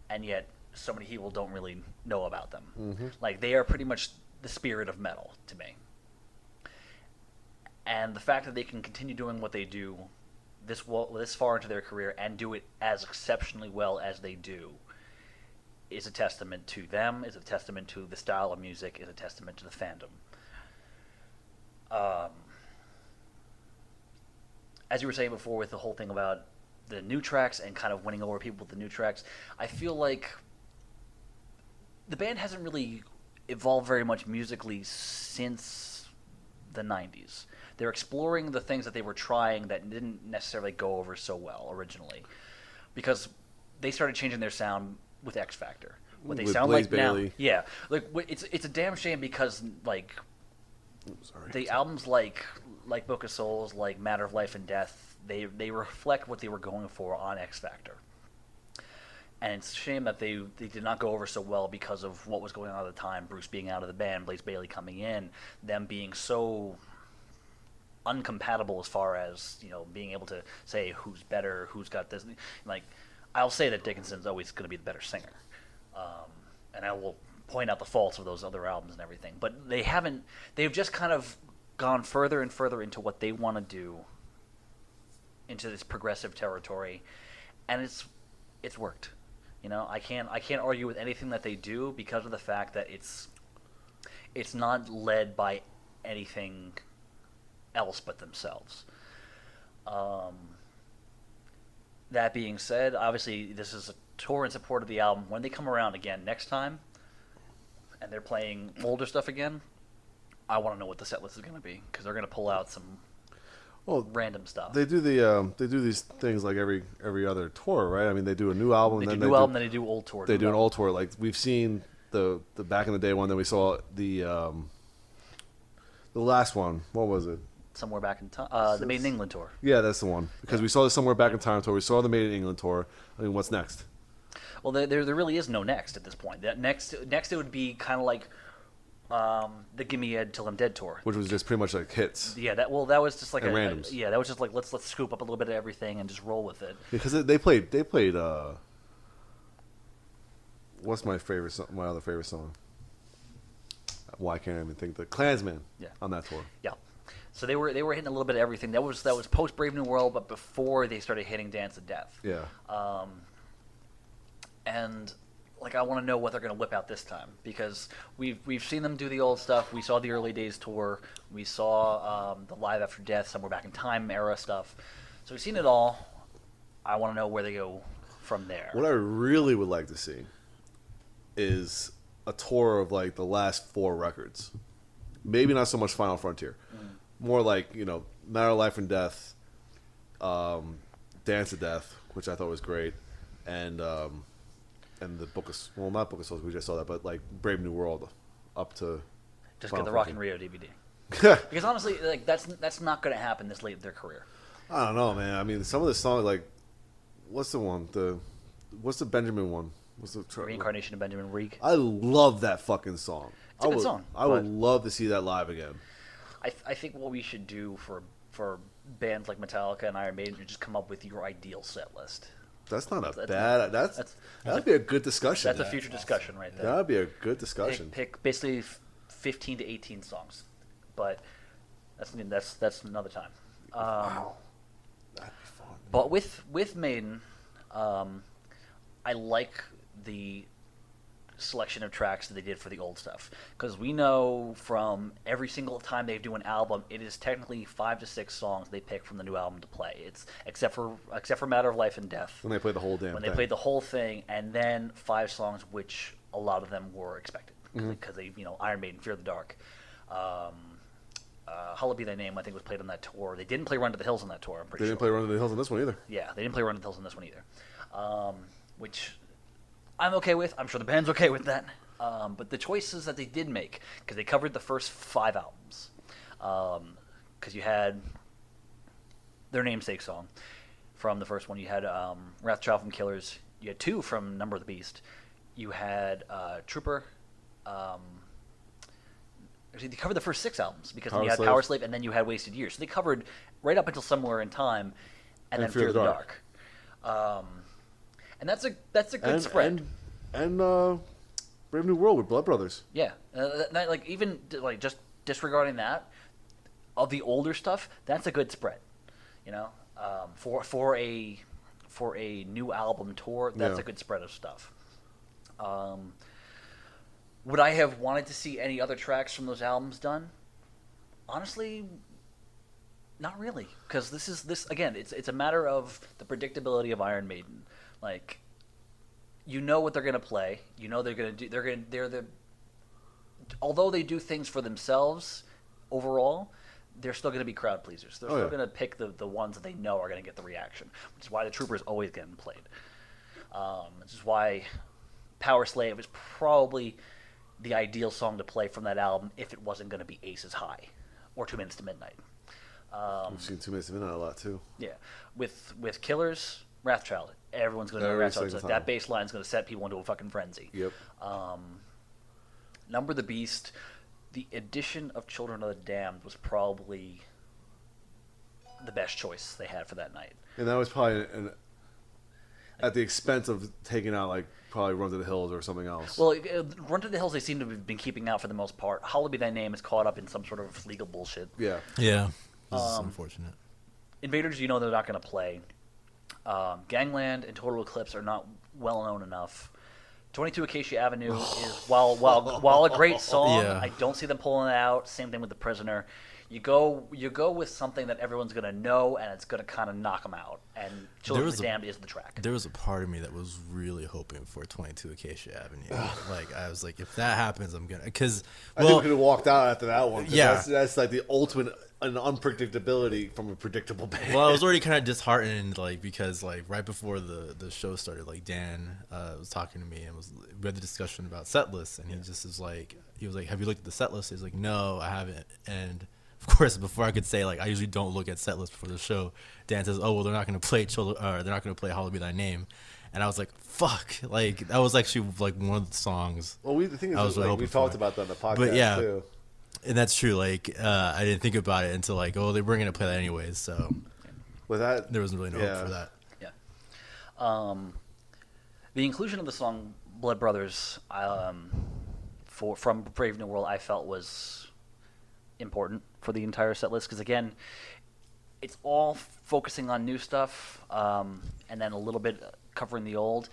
and yet so many people don't really know about them. Mm-hmm. Like, they are pretty much the spirit of metal to me. And the fact that they can continue doing what they do this far into their career and do it as exceptionally well as they do is a testament to them, is a testament to the style of music, is a testament to the fandom. As you were saying before with the whole thing about the new tracks and kind of winning over people with the new tracks, I feel like the band hasn't really evolved very much musically since the 90s. They're exploring the things that they were trying that didn't necessarily go over so well originally, because they started changing their sound with X Factor. What they With sound Blaze like now, Bayley. yeah, like it's a damn shame because like the albums like Book of Souls, like Matter of Life and Death, they reflect what they were going for on X Factor. And it's a shame that they did not go over so well because of what was going on at the time. Bruce being out of the band, Blaze Bayley coming in, them being so uncompatible as far as, you know, being able to say who's better, who's got this. Like, I'll say that Dickinson's always going to be the better singer. And I will point out the faults of those other albums and everything. But they've just kind of gone further and further into what they want to do, into this progressive territory, and it's worked. You know, I can't argue with anything that they do because of the fact that it's not led by anything else but themselves. That being said, obviously this is a tour in support of the album. When they come around again next time, and they're playing older stuff again, I want to know what the set list is going to be, because they're going to pull out some random stuff. They do these things like every other tour, right? I mean, they do a new album, They do new album, then they do old tour. They do an old tour. Like, we've seen the back in the day one, then we saw the last one. What was it? Somewhere back in time, the Made in England tour. Yeah, that's the one. Because we saw the Somewhere Back in Time tour. We saw the Made in England tour. I mean, what's next? Well, there really is no next at this point. That next it would be kind of like the Gimme Ed Till I'm Dead tour, Which was just pretty much like hits. Yeah, that was just like And randoms. that was just like let's scoop up a little bit of everything and just roll with it. Because they played. What's my favorite? My other favorite song? Why can't I even think? The Klansman. Yeah. On that tour. Yeah. So they were hitting a little bit of everything. That was post Brave New World, but before they started hitting Dance of Death. Yeah. And like, I want to know what they're going to whip out this time, because we've seen them do the old stuff. We saw the Early Days tour. We saw the Live After Death, Somewhere Back in Time era stuff. So we've seen it all. I want to know where they go from there. What I really would like to see is a tour of like the last 4 records. Maybe not so much Final Frontier. More like, you know, Matter of Life and Death, Dance of Death, which I thought was great, and the Book of, well, not Book of Souls, we just saw that, but like Brave New World up to Just Final get the Rock Frontier. and Rio DVD. Because honestly, like that's not going to happen this late in their career. I don't know, man. I mean, some of the songs, like, what's the one? What's the Benjamin one? What's the Reincarnation of Benjamin Reek. I love that fucking song. It's a good song, I would but- love to see that live again. I think what we should do for bands like Metallica and Iron Maiden is just come up with your ideal set list. That's not a That's- bad. That'd be a good discussion. That's a future discussion right there. That'd be a good discussion. Pick basically 15 to 18 songs, but that's another time. Wow, that'd be fun. But with Maiden, I like the selection of tracks that they did for the old stuff, because we know from every single time they do an album, it is technically 5 to 6 songs they pick from the new album to play. It's except for Matter of Life and Death, When they play the whole damn when thing. they played the whole thing, and then 5 songs which a lot of them were expected, because they, you know, Iron Maiden, Fear the Dark, Hallowed Be Thy Name, I think was played on that tour. They didn't play Run to the Hills on that tour, I'm pretty They sure. didn't play Run to the Hills on this one either. Yeah, they didn't play Run to the Hills on this one either, which I'm okay with. I'm sure the band's okay with that. But the choices that they did make, because they covered the first 5 albums, because you had their namesake song from the first one. You had Wrath Child from Killers. You had 2 from Number of the Beast. You had Trooper. Actually, they covered the first 6 albums because then you had Powerslave. Power Slave, and then you had Wasted Years. So they covered right up until Somewhere in Time, and then Fear of the Dark. And that's a good spread. And Brave New World with Blood Brothers. Yeah, just disregarding that, of the older stuff, that's a good spread. You know, for a new album tour, that's a good spread of stuff. Would I have wanted to see any other tracks from those albums done? Honestly, not really, because this again. It's a matter of the predictability of Iron Maiden. Like, you know what they're gonna play. You know they're gonna do. Although they do things for themselves, overall, they're still gonna be crowd pleasers. They're still gonna pick the ones that they know are gonna get the reaction, which is why the Trooper is always getting played. Which is why Power Slave is probably the ideal song to play from that album if it wasn't going to be Aces High or 2 Minutes to Midnight. We've seen 2 Minutes to Midnight a lot too. Yeah, with Killers, Wrathchild, everyone's going to know Wrathchild. So that bass line's going to set people into a fucking frenzy. Yep. Number the Beast, the addition of Children of the Damned was probably the best choice they had for that night. And that was probably at the expense of taking out like probably Run to the Hills or something else. Well, Run to the Hills they seem to have been keeping out for the most part. Hallowed Be Thy Name is caught up in some sort of legal bullshit. Yeah. Yeah. This is unfortunate. Invaders, you know they're not going to play. Gangland and Total Eclipse are not well known enough. 22 Acacia Avenue is while a great song, Yeah. I don't see them pulling it out. Same thing with The Prisoner. You go with something that everyone's going to know, and it's going to kind of knock them out. And Children of the Damned is the track. There was a part of me that was really hoping for 22 Acacia Avenue. Like, I was like, if that happens, I'm going to... Because, I think we could have walked out after that one. 'Cause Yeah. That's like the ultimate unpredictability from a predictable band. well, I was already kind of disheartened, like, because, like, right before the show started, like, Dan was talking to me and we had the discussion about set lists, and he was like, have you looked at the set list? He's like, no, I haven't. And of course, before I could say, like, I usually don't look at set lists before the show, Dan says, oh, well, they're not going to play they're not going to play Hallowed Be Thy Name. And I was like, fuck. Like, that was actually, like, one of the songs. Well, the thing is, I was really like, we hoping talked for. about that on the podcast, But, yeah. too. And that's true. Like, I didn't think about it until, like, they were going to play that anyways. So With that, there wasn't really no yeah. hope for that. Yeah. The inclusion of the song Blood Brothers from Brave New World I felt was important for the entire set list because, again, it's all focusing on new stuff and then a little bit covering the old.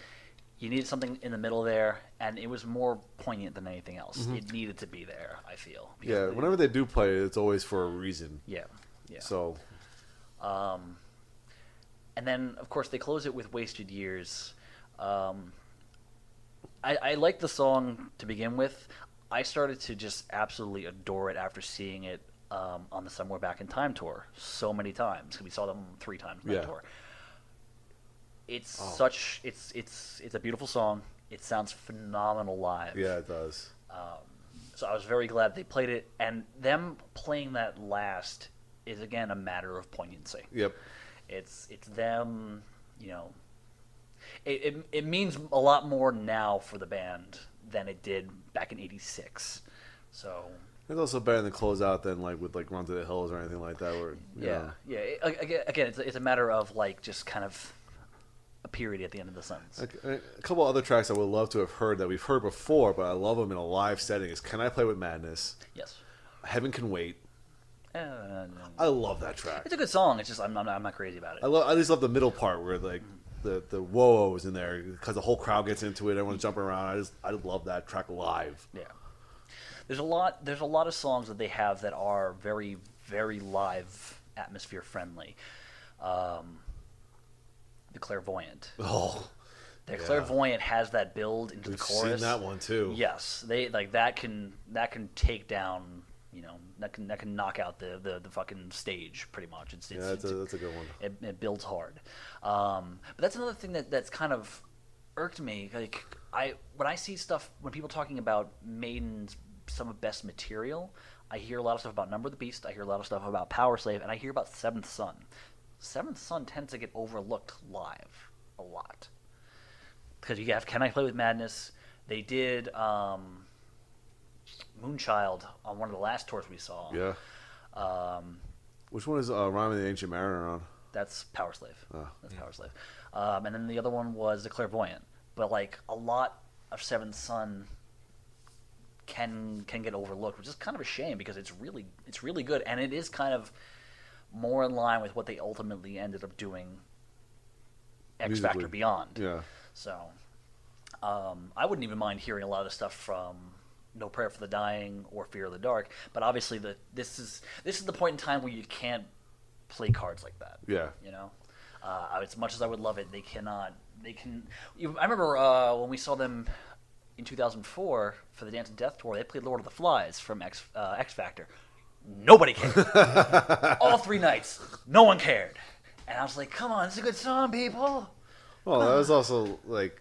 You needed something in the middle there, and it was more poignant than anything else. It needed to be there, I feel. Yeah, whenever they do play it, it's always for a reason. Yeah. So, and then, of course, they close it with Wasted Years. I liked the song to begin with. I started to just absolutely adore it after seeing it on the Somewhere Back in Time tour so many times, because we saw them 3 times on that tour. It's it's a beautiful song. It sounds phenomenal live. yeah, it does. So I was very glad they played it, and them playing that last is, again, a matter of poignancy. Yep. It's them, you know. It means a lot more now for the band than it did back in '86. So It's also better than close out than like with like Run to the Hills or anything like that. Where Again, it's a matter of like just kind of a period at the end of the sentence. A couple other tracks I would love to have heard that we've heard before, but I love them in a live setting is "Can I Play with Madness?" Yes. "Heaven Can Wait." No. I love that track. It's a good song. It's just I'm not crazy about it. I just love the middle part where like the whoa is in there because the whole crowd gets into it. Everyone's jumping around. I love that track live. Yeah. There's a lot of songs that they have that are very, very live atmosphere friendly. The Clairvoyant. Oh, The Clairvoyant has that build into we've the chorus. seen that one too. Yes, they like that can take down, you know, that can knock out the fucking stage pretty much. It's that's a good one. It builds hard. But that's another thing that's kind of irked me. Like when I see stuff, when people talking about Maiden's some of best material, I hear a lot of stuff about Number of the Beast. I hear a lot of stuff about Power Slave, and I hear about Seventh Son. Seventh Son tends to get overlooked live a lot because you have Can I Play with Madness, They did Moonchild on one of the last tours we saw. Yeah. Which one is Rhyme of the Ancient Mariner on? That's Power Slave. Oh. That's Power Slave. And then the other one was The Clairvoyant. But like a lot of Seventh Son can get overlooked, which is kind of a shame because it's really good, and it is kind of more in line with what they ultimately ended up doing X Musically. Factor Beyond. Yeah. So I wouldn't even mind hearing a lot of stuff from No Prayer for the Dying or Fear of the Dark, but obviously this is the point in time where you can't play cards like that. Yeah. You know, as much as I would love it, they cannot. I remember when we saw them in 2004 for the Dance of Death tour, they played Lord of the Flies from X Factor. Nobody cared. All 3 nights, no one cared. And I was like, come on, it's a good song, people. Well, that was also like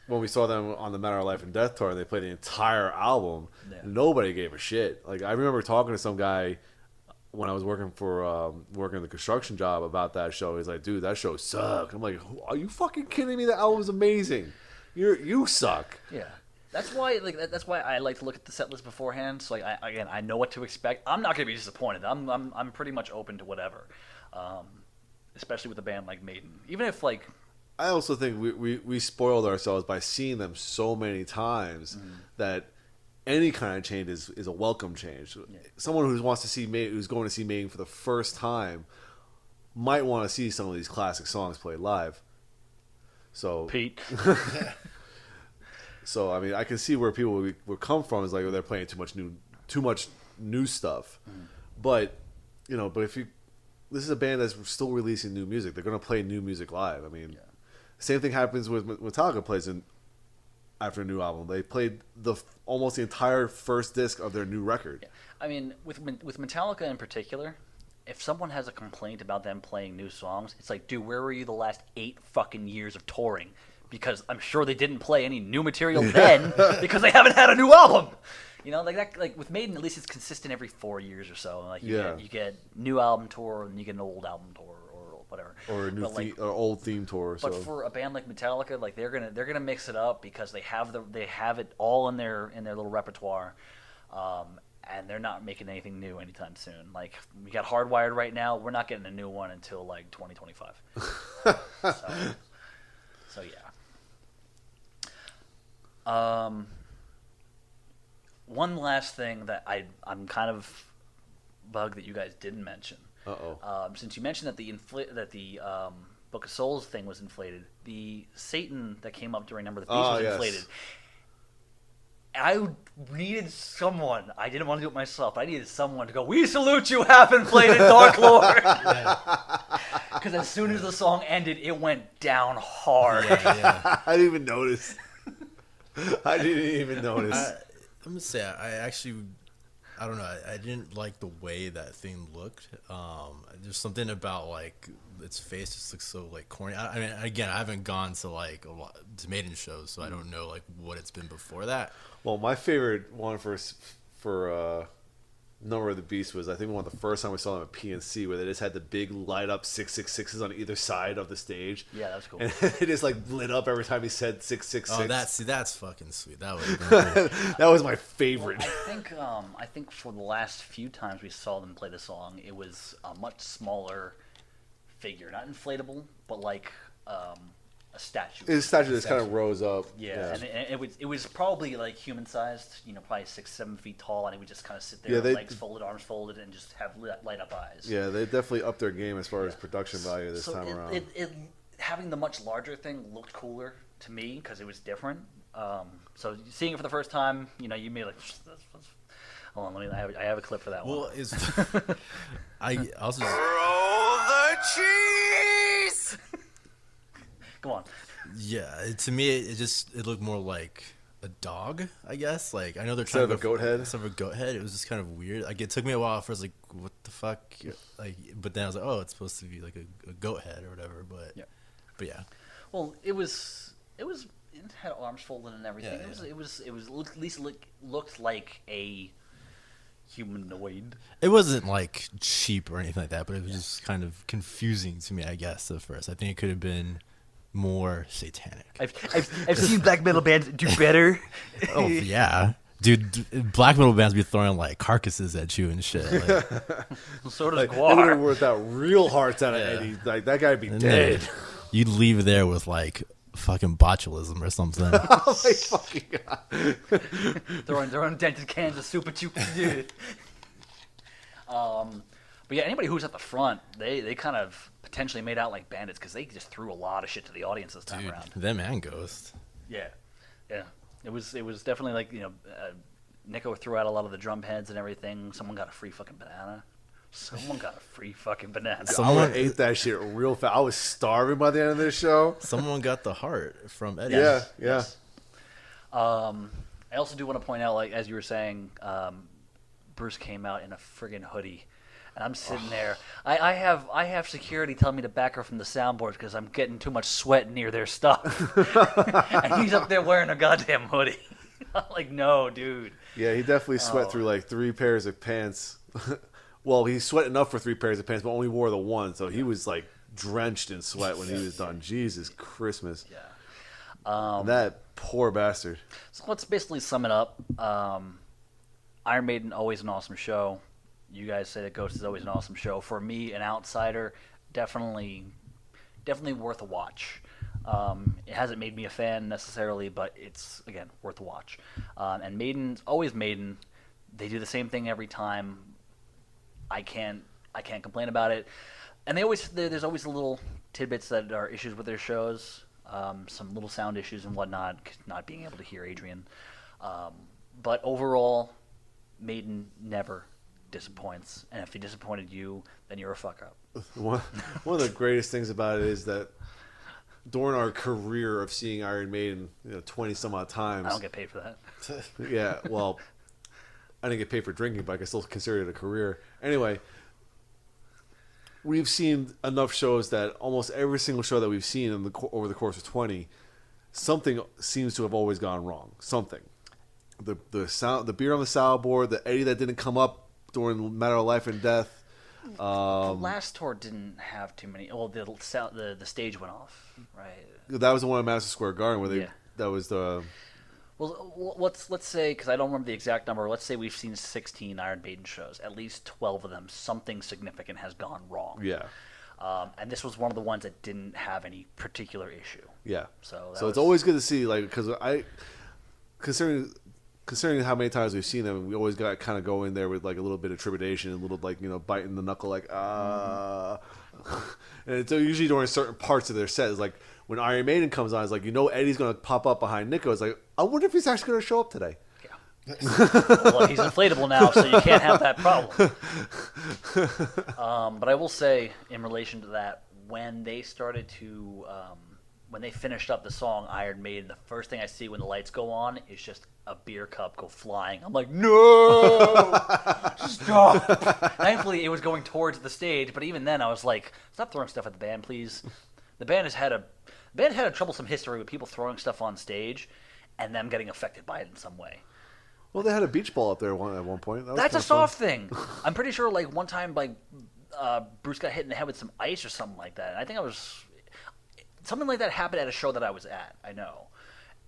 when we saw them on the Matter of Life and Death tour, and they played the entire album. Yeah. Nobody gave a shit. Like I remember talking to some guy when I was working the construction job about that show. He's like, "Dude, that show sucked." I'm like, "Are you fucking kidding me? The album's amazing. You suck." Yeah. That's why I like to look at the set list beforehand. So I know what to expect. I'm not going to be disappointed. I'm pretty much open to whatever, especially with a band like Maiden. Even if like. I also think we spoiled ourselves by seeing them so many times that any kind of change is a welcome change. Yeah. Someone who wants to see who's going to see Maiden for the first time might want to see some of these classic songs played live. So Pete. So I mean, I can see where people would come from. Is like they're playing too much new stuff. But if this is a band that's still releasing new music, they're going to play new music live. I mean. Yeah. Same thing happens with Metallica plays after a new album. They played almost the entire first disc of their new record. Yeah. I mean, with Metallica in particular, if someone has a complaint about them playing new songs, it's like, dude, where were you the last 8 fucking years of touring? Because I'm sure they didn't play any new material then because they haven't had a new album. You know, like that. Like with Maiden, at least it's consistent every 4 years or so. Like you get new album tour and you get an old album tour. Whatever. Or a new or old theme tour. But for a band like Metallica, like they're gonna mix it up because they have it all in their little repertoire, and they're not making anything new anytime soon. Like we got Hardwired right now, we're not getting a new one until like 2025. so yeah. One last thing that I'm kind of bugged that you guys didn't mention. Since you mentioned that the Book of Souls thing was inflated, the Satan that came up during Number of the Beast was inflated. I needed someone. I didn't want to do it myself. I needed someone to go, "We salute you, half-inflated Dark Lord." Because as soon as the song ended, it went down hard. Yeah. I didn't even notice. I didn't even notice. I'm gonna say I don't know. I didn't like the way that thing looked. There's something about like its face just looks so like corny. I mean, again, I haven't gone to like a lot to Maiden shows, so I don't know like what it's been before that. Well, my favorite one for Number of the Beast was I think one of the first time we saw them at PNC where they just had the big light up 666s on either side of the stage. Yeah, that was cool. And it just like lit up every time he said 666. Oh, that's fucking sweet. That was that was my favorite. Well, I think for the last few times we saw them play the song, it was a much smaller figure, not inflatable, but like a statue. His statue just kind of rose up. Yeah. And it was probably like human sized, probably 6-7 feet tall, and it would just kind of sit there, legs folded, arms folded, and just have light up eyes. Yeah, they definitely upped their game as far as production value this time around. It having the much larger thing looked cooler to me because it was different. So seeing it for the first time, you made like. Hold on, I have a clip for that one. well, is I also Roll the cheese! Come on. yeah. To me, it looked more like a dog, I guess. Like I know they're Instead trying of a goat head. Instead of a goat head, it was just kind of weird. Like it took me a while first, like what the fuck, like. But then I was like, oh, it's supposed to be like a goat head or whatever. But yeah. Well, it had arms folded and everything. Yeah, It was at least looked like a humanoid. It wasn't like cheap or anything like that, but it was just kind of confusing to me, I guess, at first. I think it could have been more satanic. I've seen black metal bands do better. Oh yeah, dude, black metal bands be throwing like carcasses at you and shit. Like, So does Like, they would have Guar. worked out real hearts out of Eddie. Like that guy'd be dead. you'd leave there with like fucking botulism or something. Oh my fucking god! throwing dented cans of soup at you. But yeah, anybody who's at the front, they kind of potentially made out like bandits because they just threw a lot of shit to the audience this time Dude, around. them and Ghost. Yeah. It was definitely like, Nico threw out a lot of the drum heads and everything. Someone got a free fucking banana. I ate that shit real fast. I was starving by the end of this show. Someone got the heart from Eddie. Yeah. Yes. I also do want to point out, like as you were saying, Bruce came out in a friggin' hoodie, and I'm sitting there. I have security telling me to back her from the soundboard because I'm getting too much sweat near their stuff, and he's up there wearing a goddamn hoodie. I'm like, no, dude. Yeah, he definitely sweat through like 3 pairs of pants. Well, he sweat enough for 3 pairs of pants, but only wore the one, so he was like drenched in sweat when he was done. Jesus Christmas. Yeah. That poor bastard. So let's basically sum it up. Iron Maiden, always an awesome show. You guys say that Ghost is always an awesome show. For me, an outsider, definitely worth a watch. It hasn't made me a fan necessarily, but it's, again, worth a watch. And Maiden's always Maiden. They do the same thing every time. I can't complain about it. And there's always little tidbits that are issues with their shows. Some little sound issues and whatnot, not being able to hear Adrian. But overall, Maiden never disappoints. And if he disappointed you, then you're a fuck up. One of the greatest things about it is that during our career of seeing Iron Maiden, 20 some odd times. I don't get paid for that. Yeah, well, I didn't get paid for drinking, but I can still consider it a career. Anyway, we've seen enough shows that almost every single show that we've seen over the course of 20, something seems to have always gone wrong. Something. The sound, the beer on the soundboard, the Eddie that didn't come up during Matter of Life and Death. The last tour didn't have too many. Well, the stage went off, right? That was the one at Madison Square Garden where Yeah. that was the. Well, let's say, because I don't remember the exact number. Let's say we've seen 16 Iron Maiden shows. At least 12 of them, something significant has gone wrong. Yeah. And this was one of the ones that didn't have any particular issue. Yeah. So it's always good to see, like, because considering how many times we've seen them, we always got kind of go in there with like a little bit of trepidation, a little like biting the knuckle, like And it's usually during certain parts of their set. It's like when Iron Maiden comes on, it's like Eddie's gonna pop up behind Nico. It's like, I wonder if he's actually gonna show up today. Yeah. Well, he's inflatable now, so you can't have that problem. But I will say, in relation to that, when they started to, when they finished up the song Iron Maiden, the first thing I see when the lights go on is just a beer cup go flying. I'm like, no, stop. Thankfully, it was going towards the stage, but even then, I was like, stop throwing stuff at the band, please. The band had a troublesome history with people throwing stuff on stage and them getting affected by it in some way. Well, they had a beach ball up there at one point. That's a soft thing. I'm pretty sure, like, one time, like, Bruce got hit in the head with some ice or something like that. And I think something like that happened at a show that I was at, I know.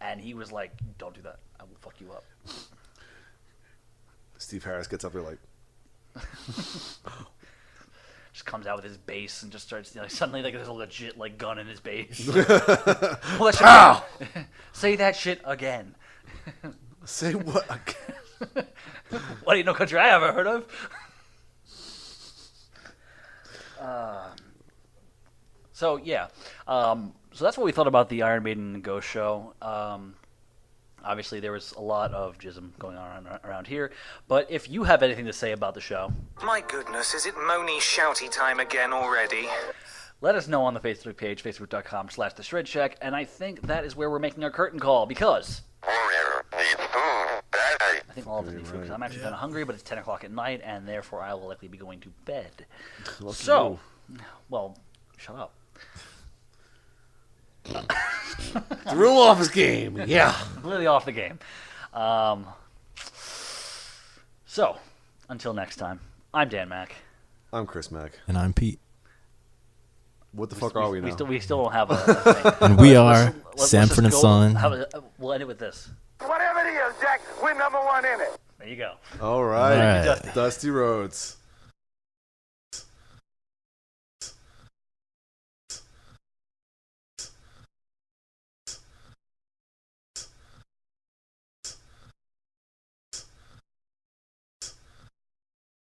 And he was like, don't do that. I will fuck you up. Steve Harris gets up there like... Just comes out with his bass and just starts, suddenly like there's a legit, like, gun in his bass. Well, that shit say that shit again. Say what again? What ain't no country I ever heard of? So yeah, so that's what we thought about the Iron Maiden and Ghost show. Obviously, there was a lot of jism going on around here, but if you have anything to say about the show, My goodness, is it moany shouty time again already? let us know on the Facebook page, facebook.com/The Shred Shack, and I think that is where we're making our curtain call, because I think all of us need food, because I'm actually kind of hungry, but it's 10 o'clock at night, and therefore I will likely be going to bed. So, well, shut up. Threw off his game. Yeah. Completely off the game. So, until next time, I'm Dan Mack. I'm Chris Mack. And I'm Pete. What the fuck are we now? We still don't have a thing. And we are Let's Sanford and just go- Son. We'll end it with this. Whatever it is, Jack, we're number one in it. There you go. All right. All right. Dusty Rhodes.